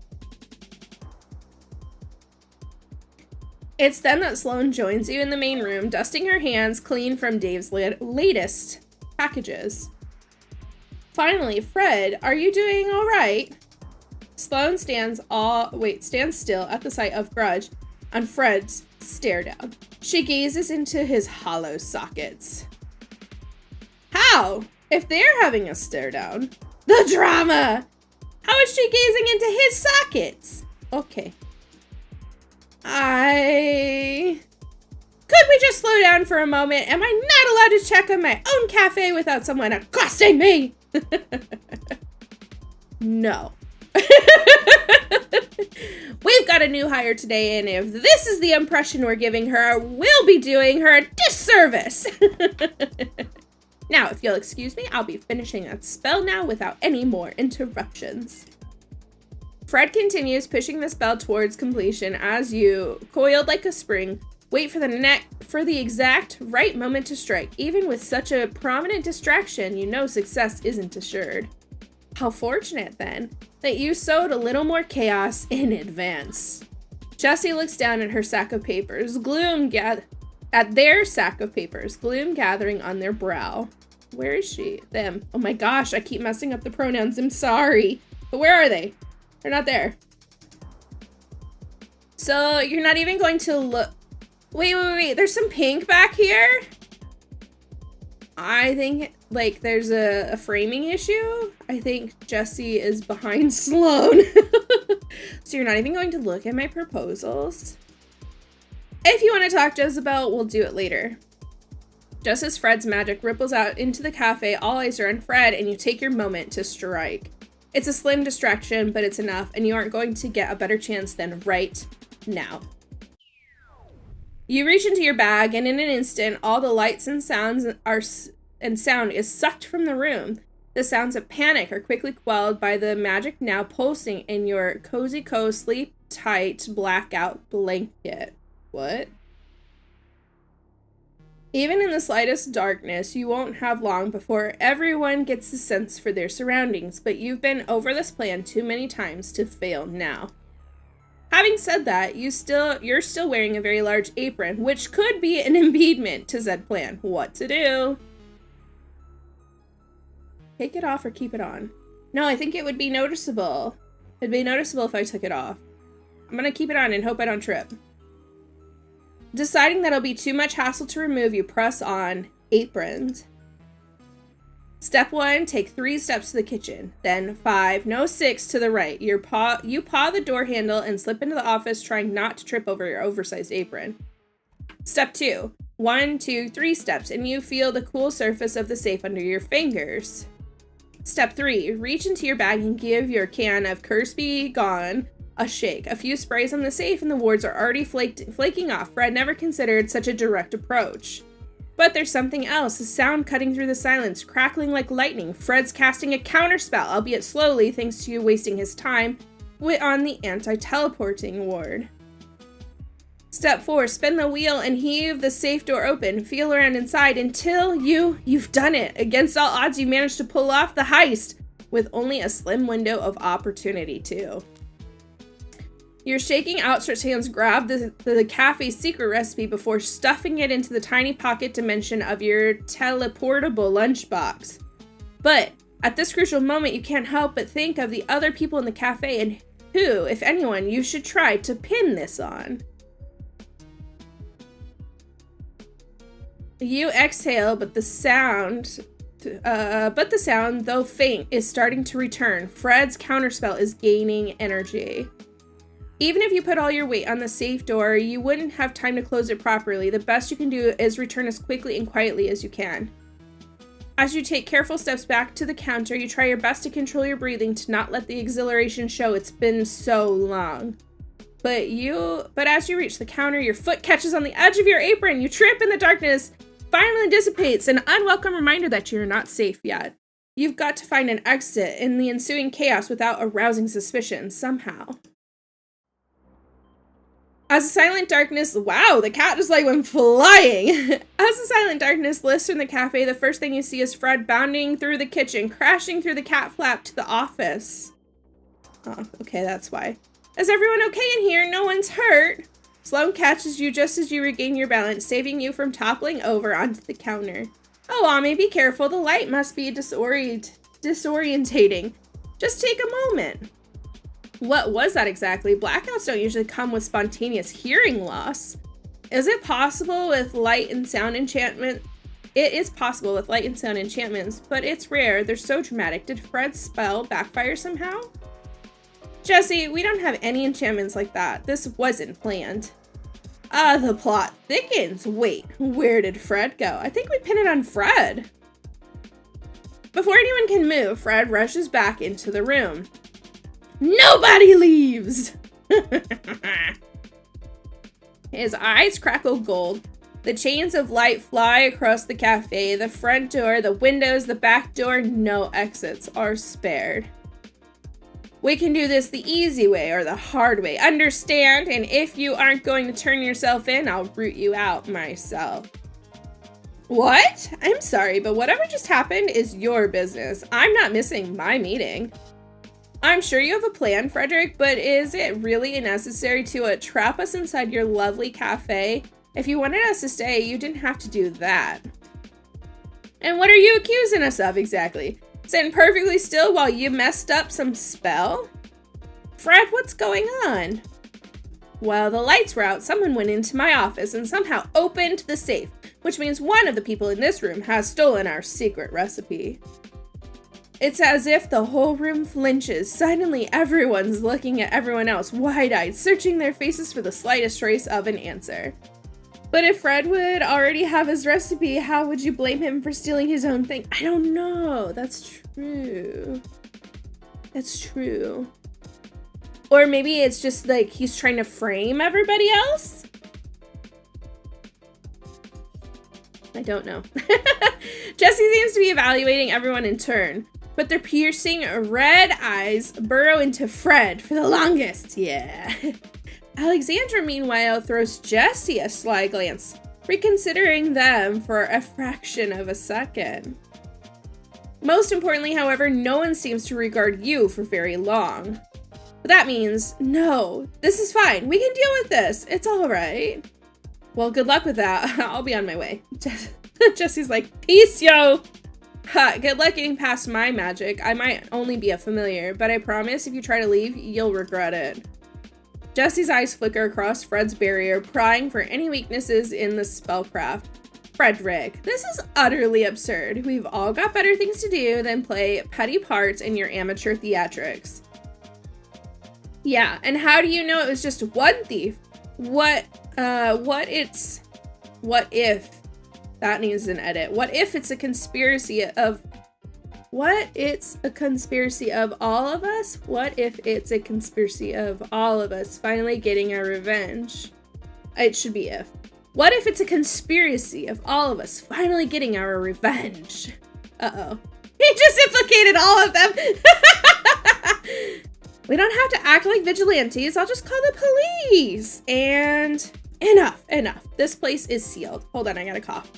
It's then that Sloane joins you in the main room, dusting her hands clean from Dave's latest packages. Finally, Fred, are you doing all right? Sloane stands still at the sight of Grudge on Fred's stare down. She gazes into his hollow sockets. How? If they're having a stare down? The drama! How is she gazing into his sockets? Okay. Could we just slow down for a moment? Am I not allowed to check on my own cafe without someone accosting me? No. We've got a new hire today, and if this is the impression we're giving her, we'll be doing her a disservice. Now, if you'll excuse me, I'll be finishing that spell now without any more interruptions. Fred continues pushing the spell towards completion as you, coiled like a spring, wait for the exact right moment to strike. Even with such a prominent distraction, you know success isn't assured. How fortunate, then, that you sowed a little more chaos in advance. Jessie looks down at her sack of papers, gloom gathering on their brow. Where is she? Them. Oh my gosh, I keep messing up the pronouns. I'm sorry. But where are they? They're not there. So you're not even going to look. Wait. There's some pink back here. I think, like, there's a framing issue. I think Jessie is behind Sloane. So you're not even going to look at my proposals? If you want to talk to Jezebel, we'll do it later. Just as Fred's magic ripples out into the cafe, all eyes are on Fred, and you take your moment to strike. It's a slim distraction, but it's enough, and you aren't going to get a better chance than right now. You reach into your bag, and in an instant, all the lights and sound is sucked from the room. The sounds of panic are quickly quelled by the magic now pulsing in your cozy sleep-tight blackout blanket. What? Even in the slightest darkness, you won't have long before everyone gets a sense for their surroundings, but you've been over this plan too many times to fail now. Having said that, you're still wearing a very large apron, which could be an impediment to Zed plan. What to do? Take it off or keep it on? No, I think it would be noticeable. It'd be noticeable if I took it off. I'm gonna keep it on and hope I don't trip. Deciding that it'll be too much hassle to remove, you press on aprons. Step 1, take 3 steps to the kitchen. Then 5, no 6 to the right. You paw the door handle and slip into the office, trying not to trip over your oversized apron. Step 2, 1, 2, 3 steps, and you feel the cool surface of the safe under your fingers. Step 3, reach into your bag and give your can of Curse Be Gone a shake. A few sprays on the safe and the wards are already flaking off. Fred never considered such a direct approach. But there's something else, a sound cutting through the silence, crackling like lightning. Fred's casting a counterspell, albeit slowly, thanks to you wasting his time on the anti-teleporting ward. Step 4, spin the wheel and heave the safe door open. Feel around inside until you've done it. Against all odds, you managed to pull off the heist with only a slim window of opportunity, too. Your shaking, outstretched hands grab the cafe's secret recipe before stuffing it into the tiny pocket dimension of your teleportable lunchbox. But at this crucial moment, you can't help but think of the other people in the cafe and who, if anyone, you should try to pin this on. You exhale, but the sound, though faint, is starting to return. Fred's counterspell is gaining energy. Even if you put all your weight on the safe door, you wouldn't have time to close it properly. The best you can do is return as quickly and quietly as you can. As you take careful steps back to the counter, you try your best to control your breathing to not let the exhilaration show. It's been so long. But as you reach the counter, your foot catches on the edge of your apron. You trip in the darkness, finally dissipates, an unwelcome reminder that you're not safe yet. You've got to find an exit in the ensuing chaos without arousing suspicion, somehow. As the silent darkness, wow, the cat just like went flying. As the silent darkness lifts from the cafe, the first thing you see is Fred bounding through the kitchen, crashing through the cat flap to the office. Oh, okay, that's why. Is everyone okay in here? No one's hurt. Sloane catches you just as you regain your balance, saving you from toppling over onto the counter. Oh, Ame, be careful. The light must be disorientating. Just take a moment. What was that exactly? Blackouts don't usually come with spontaneous hearing loss. Is it possible with light and sound enchantment? It is possible with light and sound enchantments, but it's rare. They're so dramatic. Did Fred's spell backfire somehow? Jesse, we don't have any enchantments like that. This wasn't planned. The plot thickens. Wait, where did Fred go? I think we pin it on Fred. Before anyone can move, Fred rushes back into the room. Nobody leaves! His eyes crackle gold. The chains of light fly across the cafe, the front door, the windows, the back door. No exits are spared. We can do this the easy way or the hard way. Understand? And if you aren't going to turn yourself in, I'll root you out myself. What? I'm sorry, but whatever just happened is your business. I'm not missing my meeting. I'm sure you have a plan, Frederick, but is it really necessary to trap us inside your lovely cafe? If you wanted us to stay, you didn't have to do that. And what are you accusing us of exactly? Sitting perfectly still while you messed up some spell? Fred, what's going on? While the lights were out, someone went into my office and somehow opened the safe, which means one of the people in this room has stolen our secret recipe. It's as if the whole room flinches. Suddenly, everyone's looking at everyone else, wide-eyed, searching their faces for the slightest trace of an answer. But if Fred would already have his recipe, how would you blame him for stealing his own thing? I don't know. That's true. That's true. Or maybe it's just like he's trying to frame everybody else? I don't know. Jesse seems to be evaluating everyone in turn, but their piercing red eyes burrow into Fred for the longest. Yeah. Alexandra, meanwhile, throws Jesse a sly glance, reconsidering them for a fraction of a second. Most importantly, however, no one seems to regard you for very long. But that means, no, this is fine. We can deal with this. It's all right. Well, good luck with that. I'll be on my way. Jesse's like, peace, yo. Ha, good luck getting past my magic. I might only be a familiar, but I promise if you try to leave, you'll regret it. Jesse's eyes flicker across Fred's barrier, prying for any weaknesses in the spellcraft. Frederick, this is utterly absurd. We've all got better things to do than play petty parts in your amateur theatrics. Yeah, and how do you know it was just one thief? What if that needs an edit? What if it's a conspiracy of all of us? What if it's a conspiracy of all of us finally getting our revenge? It should be if. What if it's a conspiracy of all of us finally getting our revenge? Uh-oh. He just implicated all of them! We don't have to act like vigilantes. I'll just call the police. And enough. This place is sealed. Hold on, I gotta cough.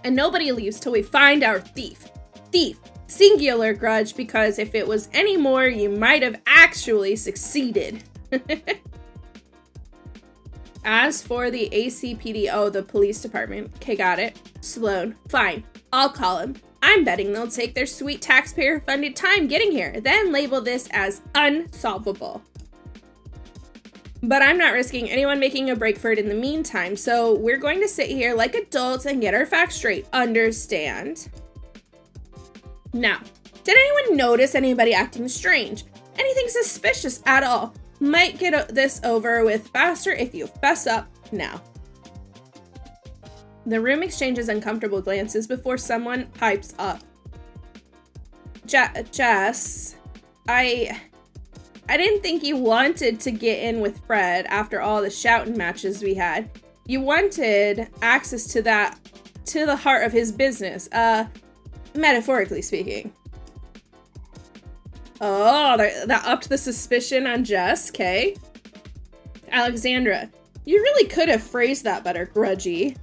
And nobody leaves till we find our thief. Thief. Singular grudge, because if it was any more, you might have actually succeeded. As for the ACPD, the police department. Okay, got it. Sloane. Fine. I'll call him. I'm betting they'll take their sweet taxpayer-funded time getting here, then label this as unsolvable. But I'm not risking anyone making a break for it in the meantime, so we're going to sit here like adults and get our facts straight. Understand? Now, did anyone notice anybody acting strange? Anything suspicious at all? Might get this over with faster if you fess up now. The room exchanges uncomfortable glances before someone pipes up. Jess, I didn't think you wanted to get in with Fred after all the shouting matches we had. You wanted access to that to the heart of his business, metaphorically speaking. Oh, that upped the suspicion on Jess, okay. Alexandra, you really could have phrased that better, grudgy.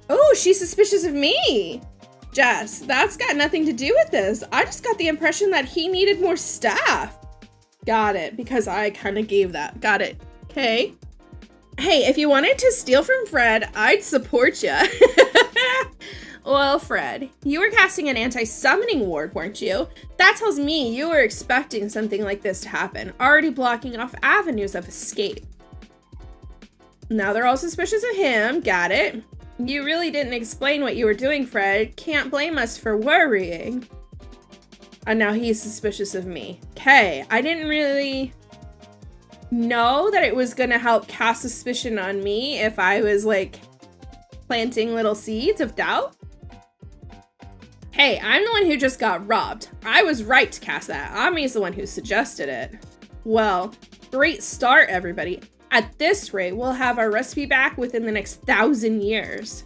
Oh, she's suspicious of me. Jess, that's got nothing to do with this. I just got the impression that he needed more staff. Got it, because I kind of gave that. Got it. Okay. Hey, if you wanted to steal from Fred, I'd support you. Well, Fred, you were casting an anti-summoning ward, weren't you? That tells me you were expecting something like this to happen, already blocking off avenues of escape. Now they're all suspicious of him. Got it. You really didn't explain what you were doing, Fred. Can't blame us for worrying. And now he's suspicious of me. Okay, I didn't really know that it was gonna help cast suspicion on me if I was like planting little seeds of doubt. Hey, I'm the one who just got robbed. I was right to cast that. Ami's the one who suggested it. Well, great start, everybody. At this rate, we'll have our recipe back within the next 1,000 years.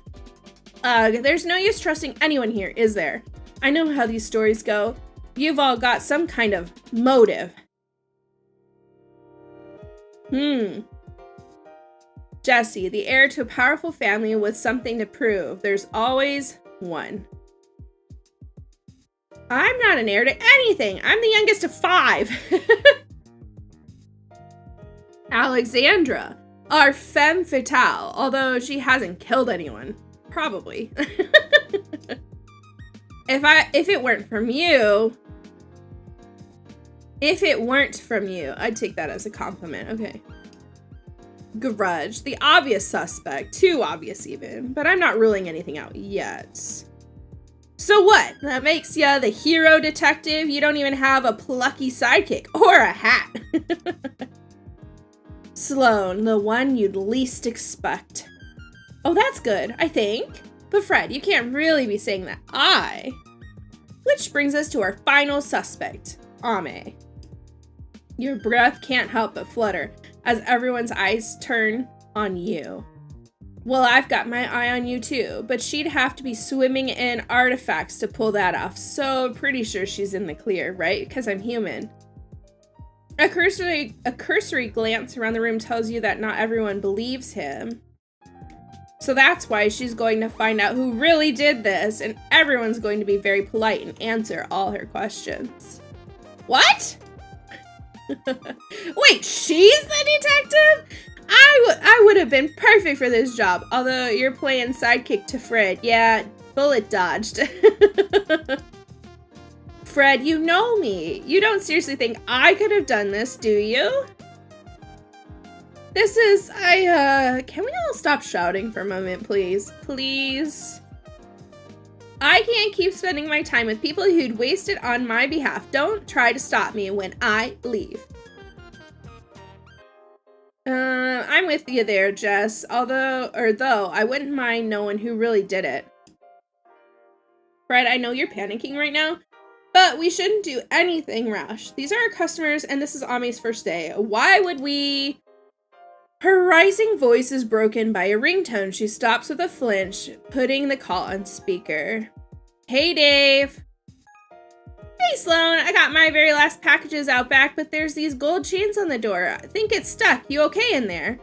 There's no use trusting anyone here, is there? I know how these stories go. You've all got some kind of motive. Jesse, the heir to a powerful family with something to prove. There's always one. I'm not an heir to anything. I'm the youngest of 5. Alexandra, our femme fatale, although she hasn't killed anyone. Probably. If it weren't from you, I'd take that as a compliment. Okay. Grudge, the obvious suspect, too obvious even, but I'm not ruling anything out yet. So what? That makes ya the hero detective? You don't even have a plucky sidekick or a hat. Sloane, the one you'd least expect. Oh, that's good, I think. But Fred, you can't really be saying that. Which brings us to our final suspect, Ame. Your breath can't help but flutter as everyone's eyes turn on you. Well, I've got my eye on you too, but she'd have to be swimming in artifacts to pull that off, so pretty sure she's in the clear, right? Because I'm human. A cursory glance around the room tells you that not everyone believes him. So that's why she's going to find out who really did this, and everyone's going to be very polite and answer all her questions. What? Wait, she's the detective? I would have been perfect for this job, although you're playing sidekick to Fred. Yeah, bullet dodged. Fred, you know me. You don't seriously think I could have done this, do you? Can we all stop shouting for a moment, please? Please? I can't keep spending my time with people who'd waste it on my behalf. Don't try to stop me when I leave. I'm with you there, Jess. Though, I wouldn't mind knowing who really did it. Fred, I know you're panicking right now, but we shouldn't do anything rash. These are our customers, and this is Ami's first day. Why would we... Her rising voice is broken by a ringtone. She stops with a flinch, putting the call on speaker. Hey, Dave. Hey, Sloane. I got my very last packages out back, but there's these gold chains on the door. I think it's stuck. You okay in there?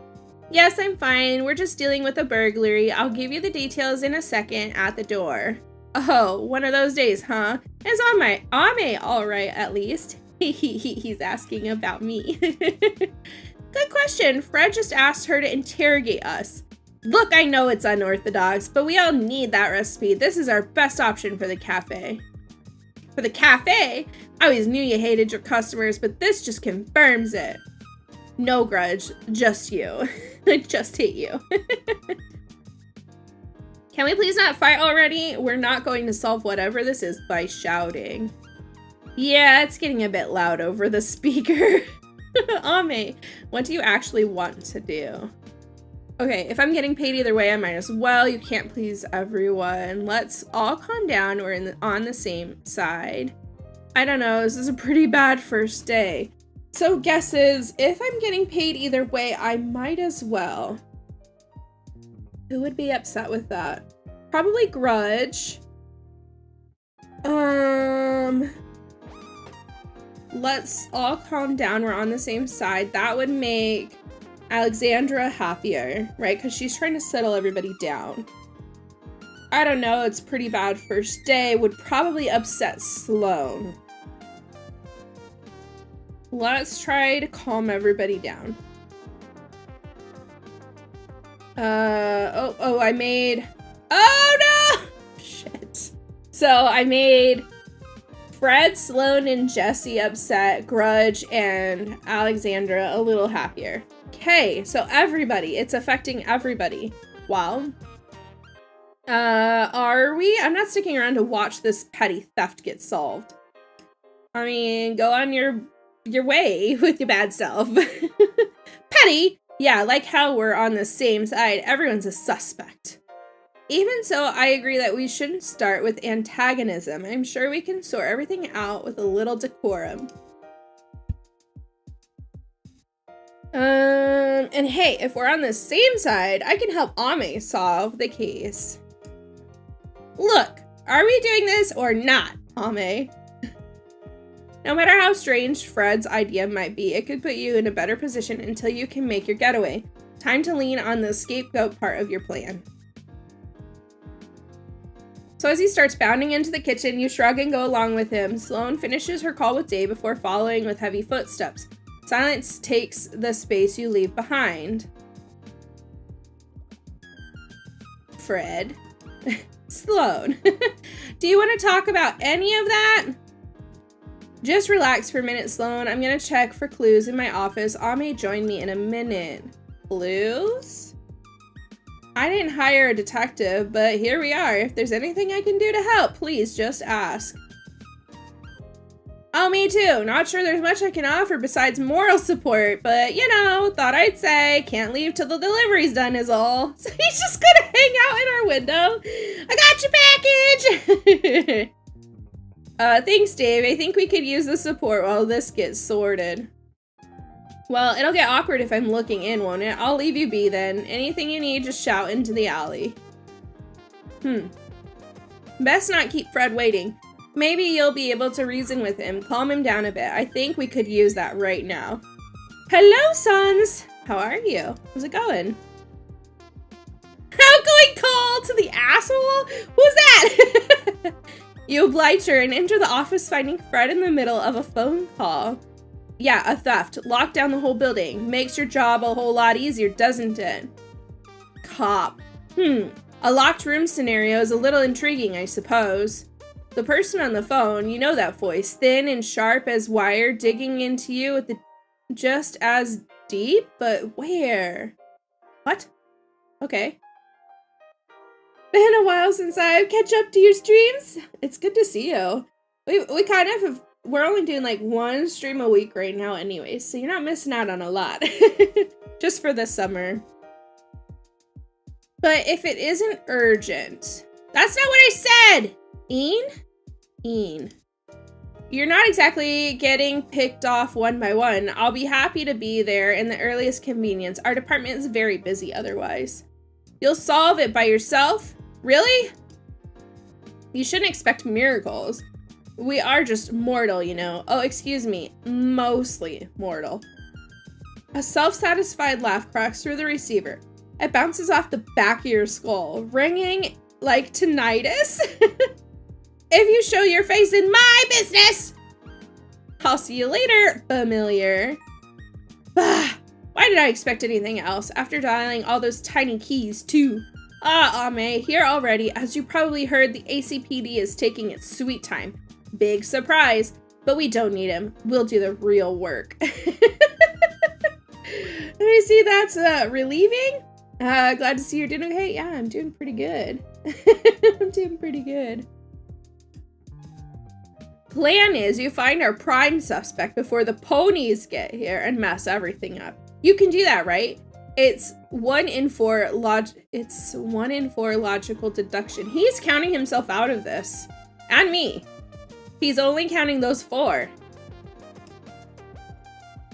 Yes, I'm fine. We're just dealing with a burglary. I'll give you the details in a second at the door. Oh, one of those days, huh? Is Ame all right, at least? He's asking about me. Good question. Fred just asked her to interrogate us. Look, I know it's unorthodox, but we all need that recipe. This is our best option for the cafe. For the cafe? I always knew you hated your customers, but this just confirms it. No grudge, just you. I just hate you. Can we please not fight already? We're not going to solve whatever this is by shouting. Yeah, it's getting a bit loud over the speaker. Ame, what do you actually want to do? Okay, if I'm getting paid either way, I might as well. You can't please everyone. Let's all calm down. We're on the same side. I don't know, this is a pretty bad first day. So guesses, if I'm getting paid either way, I might as well. Who would be upset with that? Probably Grudge. Let's all calm down. We're on the same side. That would make Alexandra happier, right? Because she's trying to settle everybody down. I don't know. It's pretty bad first day. Would probably upset Sloan. Let's try to calm everybody down. I made... Oh, no! Shit. So, I made Fred, Sloan, and Jesse upset, Grudge, and Alexandra a little happier. Okay, so everybody. It's affecting everybody. Wow. Are we? I'm not sticking around to watch this petty theft get solved. I mean, go on your way with your bad self. Petty? Yeah, like how we're on the same side. Everyone's a suspect. Even so, I agree that we shouldn't start with antagonism. I'm sure we can sort everything out with a little decorum. And hey, if we're on the same side, I can help Ame solve the case. Look, are we doing this or not, Ame? No matter how strange Fred's idea might be, it could put you in a better position until you can make your getaway. Time to lean on the scapegoat part of your plan. So as he starts bounding into the kitchen, you shrug and go along with him. Sloan finishes her call with Day before following with heavy footsteps. Silence takes the space you leave behind. Fred. Sloan. Do you want to talk about any of that? Just relax for a minute, Sloan. I'm gonna check for clues in my office. Ame, join me in a minute. Clues? I didn't hire a detective, but here we are. If there's anything I can do to help, please just ask. Oh, me too. Not sure there's much I can offer besides moral support, but you know, thought I'd say, can't leave till the delivery's done is all. So he's just gonna hang out in our window. I got your package! Thanks, Dave. I think we could use the support while this gets sorted. Well, it'll get awkward if I'm looking in, won't it? I'll leave you be then. Anything you need, just shout into the alley. Best not keep Fred waiting. Maybe you'll be able to reason with him, calm him down a bit. I think we could use that right now. Hello, sons! How are you? How's it going? Outgoing call to the asshole? Who's that? You oblige her and enter the office, finding Fred in the middle of a phone call. Yeah, a theft. Lock down the whole building. Makes your job a whole lot easier, doesn't it? Cop. A locked room scenario is a little intriguing, I suppose. The person on the phone, you know that voice, thin and sharp as wire, digging into you with the just as deep, but where? What? Okay. Been a while since I've catch up to your streams. It's good to see you. We kind of have, we're only doing like one stream a week right now anyway, so you're not missing out on a lot. Just for this summer. But if it isn't urgent, that's not what I said! Ian? You're not exactly getting picked off one by one. I'll be happy to be there in the earliest convenience. Our department is very busy otherwise. You'll solve it by yourself? Really? You shouldn't expect miracles. We are just mortal, you know. Oh, excuse me. Mostly mortal. A self-satisfied laugh cracks through the receiver. It bounces off the back of your skull, ringing like tinnitus. If you show your face in my business, I'll see you later, familiar. Bah, why did I expect anything else after dialing all those tiny keys, too? Ame, here already. As you probably heard, the ACPD is taking its sweet time. Big surprise, but we don't need him. We'll do the real work. I see that's relieving. Glad to see you're doing okay. Yeah, I'm doing pretty good. I'm doing pretty good. Plan is you find our prime suspect before the ponies get here and mess everything up. You can do that, right? It's 1 in 4 logical deduction. He's counting himself out of this. And me. He's only counting those 4.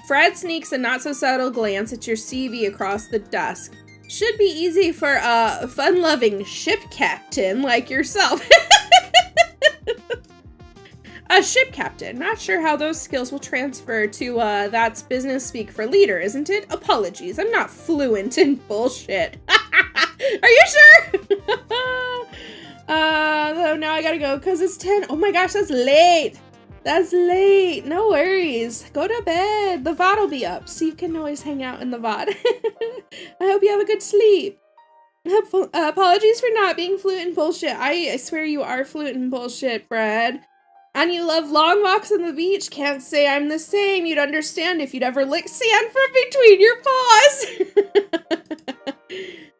Fred sneaks a not-so-subtle glance at your CV across the desk. Should be easy for a fun-loving ship captain like yourself. A ship captain. Not sure how those skills will transfer to, that's business speak for leader, isn't it? Apologies, I'm not fluent in bullshit. Are you sure? So now I gotta go because it's 10. Oh my gosh, that's late. That's late. No worries. Go to bed. The VOD will be up, so you can always hang out in the VOD. I hope you have a good sleep. Apologies for not being fluent in bullshit. I swear you are fluent in bullshit, Fred. And you love long walks on the beach. Can't say I'm the same. You'd understand if you'd ever lick sand from between your paws.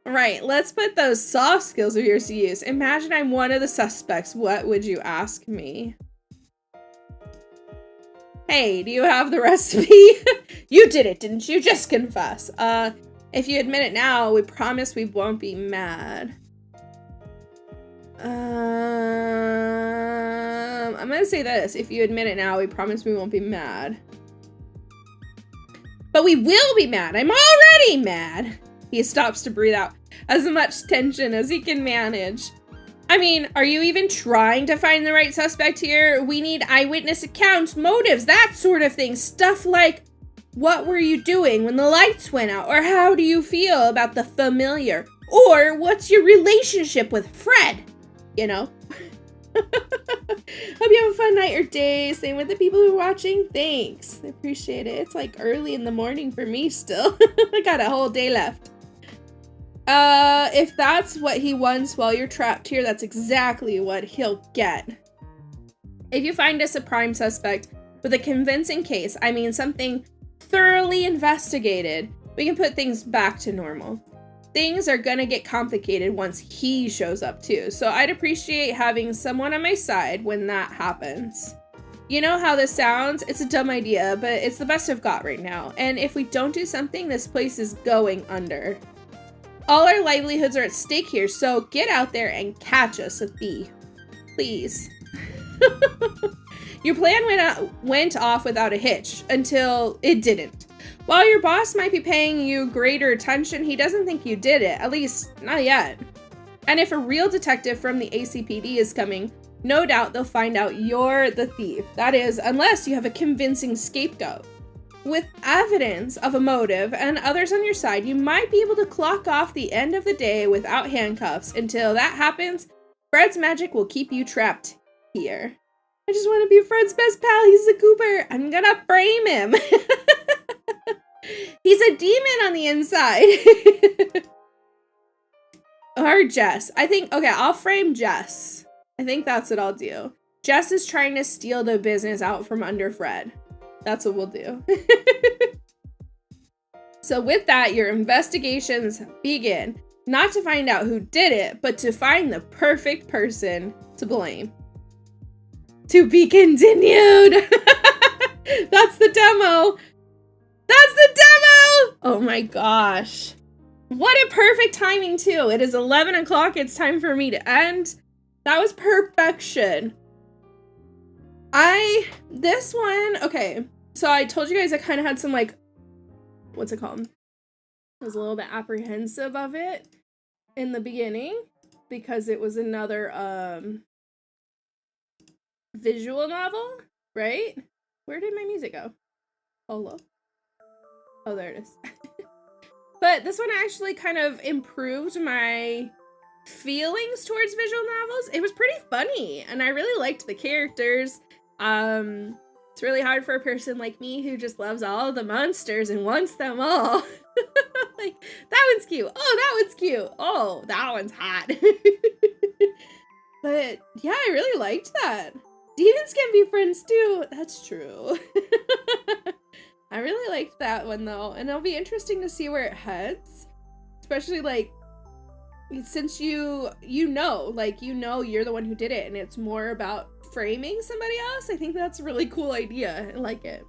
Right, let's put those soft skills of yours to use. Imagine I'm one of the suspects. What would you ask me? Hey, do you have the recipe? You did it, didn't you? Just confess. If you admit it now, we promise we won't be mad. I'm gonna say this. If you admit it now, we promise we won't be mad. But we will be mad. I'm already mad. He stops to breathe out as much tension as he can manage. I mean, are you even trying to find the right suspect here? We need eyewitness accounts, motives, that sort of thing. Stuff like, what were you doing when the lights went out? Or how do you feel about the familiar? Or what's your relationship with Fred? You know? Hope you have a fun night or day. Same with the people who are watching. Thanks. I appreciate it. It's like early in the morning for me still. I got a whole day left. If that's what he wants while you're trapped here, that's exactly what he'll get. If you find us a prime suspect with a convincing case, I mean something thoroughly investigated, we can put things back to normal. Things are gonna get complicated once he shows up too, so I'd appreciate having someone on my side when that happens. You know how this sounds? It's a dumb idea, but it's the best I've got right now, and if we don't do something, this place is going under. All our livelihoods are at stake here, so get out there and catch us a thief. Please. Your plan went off without a hitch, until it didn't. While your boss might be paying you greater attention, he doesn't think you did it, at least not yet. And if a real detective from the ACPD is coming, no doubt they'll find out you're the thief. That is, unless you have a convincing scapegoat. With evidence of a motive and others on your side, you might be able to clock off the end of the day without handcuffs. Until that happens, Fred's magic will keep you trapped here. I just want to be Fred's best pal. He's a goober. I'm gonna frame him. He's a demon on the inside. Or Jess. I think, okay, I'll frame Jess. I think that's what I'll do. Jess is trying to steal the business out from under Fred. That's what we'll do. So with that, your investigations begin. Not to find out who did it, but to find the perfect person to blame. To be continued. That's the demo. That's the demo! Oh my gosh. What a perfect timing too. It is 11 o'clock. It's time for me to end. That was perfection. This one, okay. So I told you guys I kind of had some like, what's it called? I was a little bit apprehensive of it in the beginning because it was another visual novel, right? Where did my music go? Hello? Oh, there it is. But this one actually kind of improved my feelings towards visual novels. It was pretty funny, and I really liked the characters. It's really hard for a person like me who just loves all the monsters and wants them all. Like, that one's cute. Oh, that one's cute. Oh, that one's hot. But yeah, I really liked that. Demons can be friends too. That's true. I really liked that one though, and it'll be interesting to see where it heads. Especially like, since you know you're the one who did it, and it's more about framing somebody else. I think that's a really cool idea. I like it.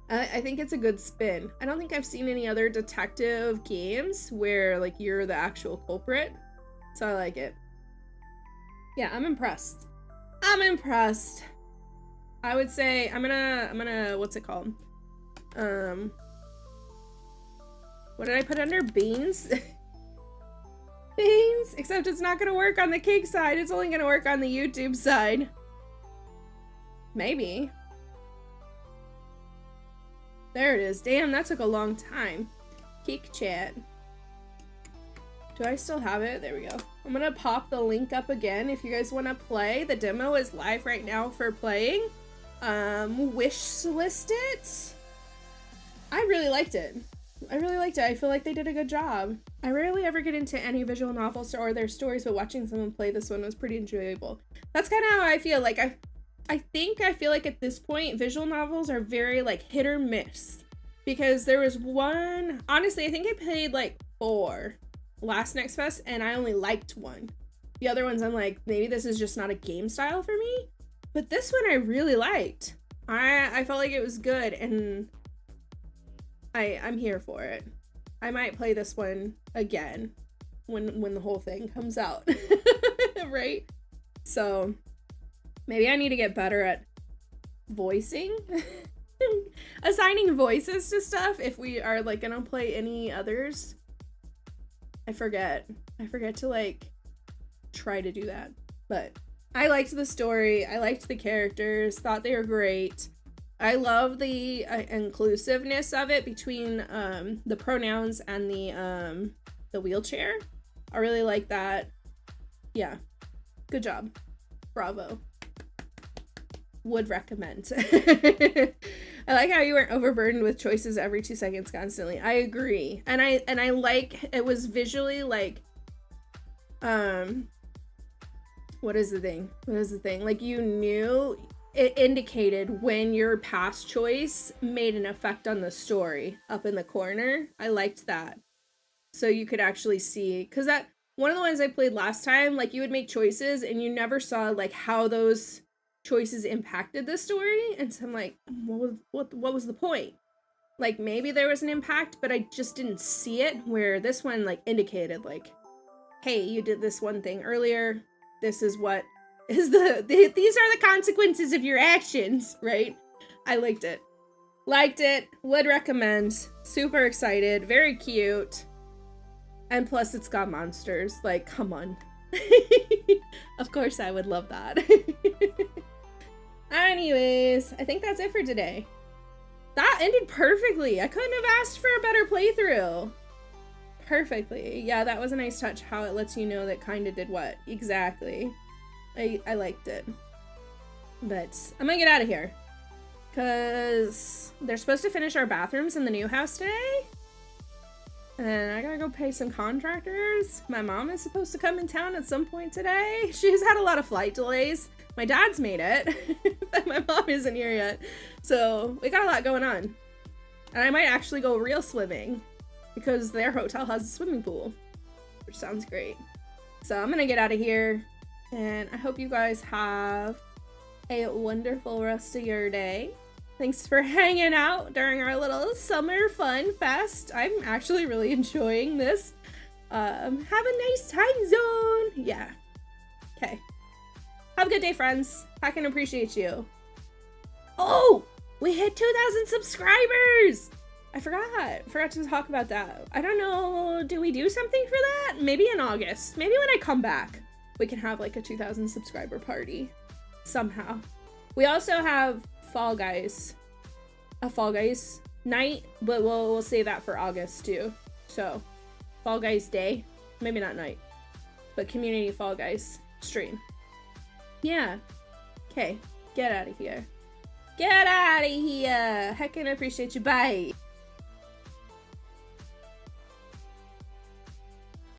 I think it's a good spin. I don't think I've seen any other detective games where like you're the actual culprit, so I like it. Yeah, I'm impressed. I'm impressed. I would say I'm gonna what's it called? What did I put under beans? things, except it's not gonna work on the cake side. It's only gonna work on the YouTube side. Maybe. There it is. Damn, that took a long time. Cake chat. Do I still have it? There we go. I'm gonna pop the link up again if you guys want to play. The demo is live right now for playing. Wishlist it. I really liked it. I feel like they did a good job. I rarely ever get into any visual novels or their stories, but watching someone play this one was pretty enjoyable. That's kind of how I feel. Like I feel like at this point, visual novels are very like hit or miss. Because there was one, honestly, I think I played like 4 last Nextfest and I only liked 1. The other ones I'm like, maybe this is just not a game style for me. But this one I really liked. I felt like it was good and I'm here for it. I might play this one again when the whole thing comes out. Right? So maybe I need to get better at voicing. Assigning voices to stuff if we are like gonna play any others. I forget to like try to do that. But I liked the story. I liked the characters. Thought they were great. I love the inclusiveness of it between the pronouns and the wheelchair. I really like that. Yeah, good job. Bravo. Would recommend. I like how you weren't overburdened with choices every 2 seconds constantly. I agree. And I like it was visually like what is the thing? Like you knew it indicated when your past choice made an effect on the story up in the corner. I liked that. So you could actually see, because that one of the ones I played last time, like you would make choices and you never saw like how those choices impacted the story. And so I'm like, what was the point? Like maybe there was an impact, but I just didn't see it, where this one like indicated like, hey, you did this one thing earlier. This is what is these are the consequences of your actions, right? I liked it. Would recommend. Super excited. Very cute. And plus it's got monsters. Like, come on. Of course I would love that. Anyways, I think that's it for today. That ended perfectly. I couldn't have asked for a better playthrough. Perfectly. Yeah, that was a nice touch, how it lets you know that kind of did what. Exactly. I liked it. But I'm gonna get out of here. Because they're supposed to finish our bathrooms in the new house today. And I gotta go pay some contractors. My mom is supposed to come in town at some point today. She's had a lot of flight delays. My dad's made it, but my mom isn't here yet. So we got a lot going on. And I might actually go real swimming because their hotel has a swimming pool, which sounds great. So I'm gonna get out of here, and I hope you guys have a wonderful rest of your day. Thanks for hanging out during our little summer fun fest. I'm actually really enjoying this. Have a nice time zone. Yeah. Okay. Have a good day, friends. I can appreciate you. Oh, we hit 2,000 subscribers. I forgot to talk about that. I don't know. Do we do something for that? Maybe in August. Maybe when I come back, we can have like a 2,000 subscriber party somehow. We also have Fall Guys, a Fall Guys night, but we'll save that for August too. So Fall Guys day, maybe not night, but community Fall Guys stream. Yeah. Okay, get out of here. Get out of here. Heckin' appreciate you. Bye.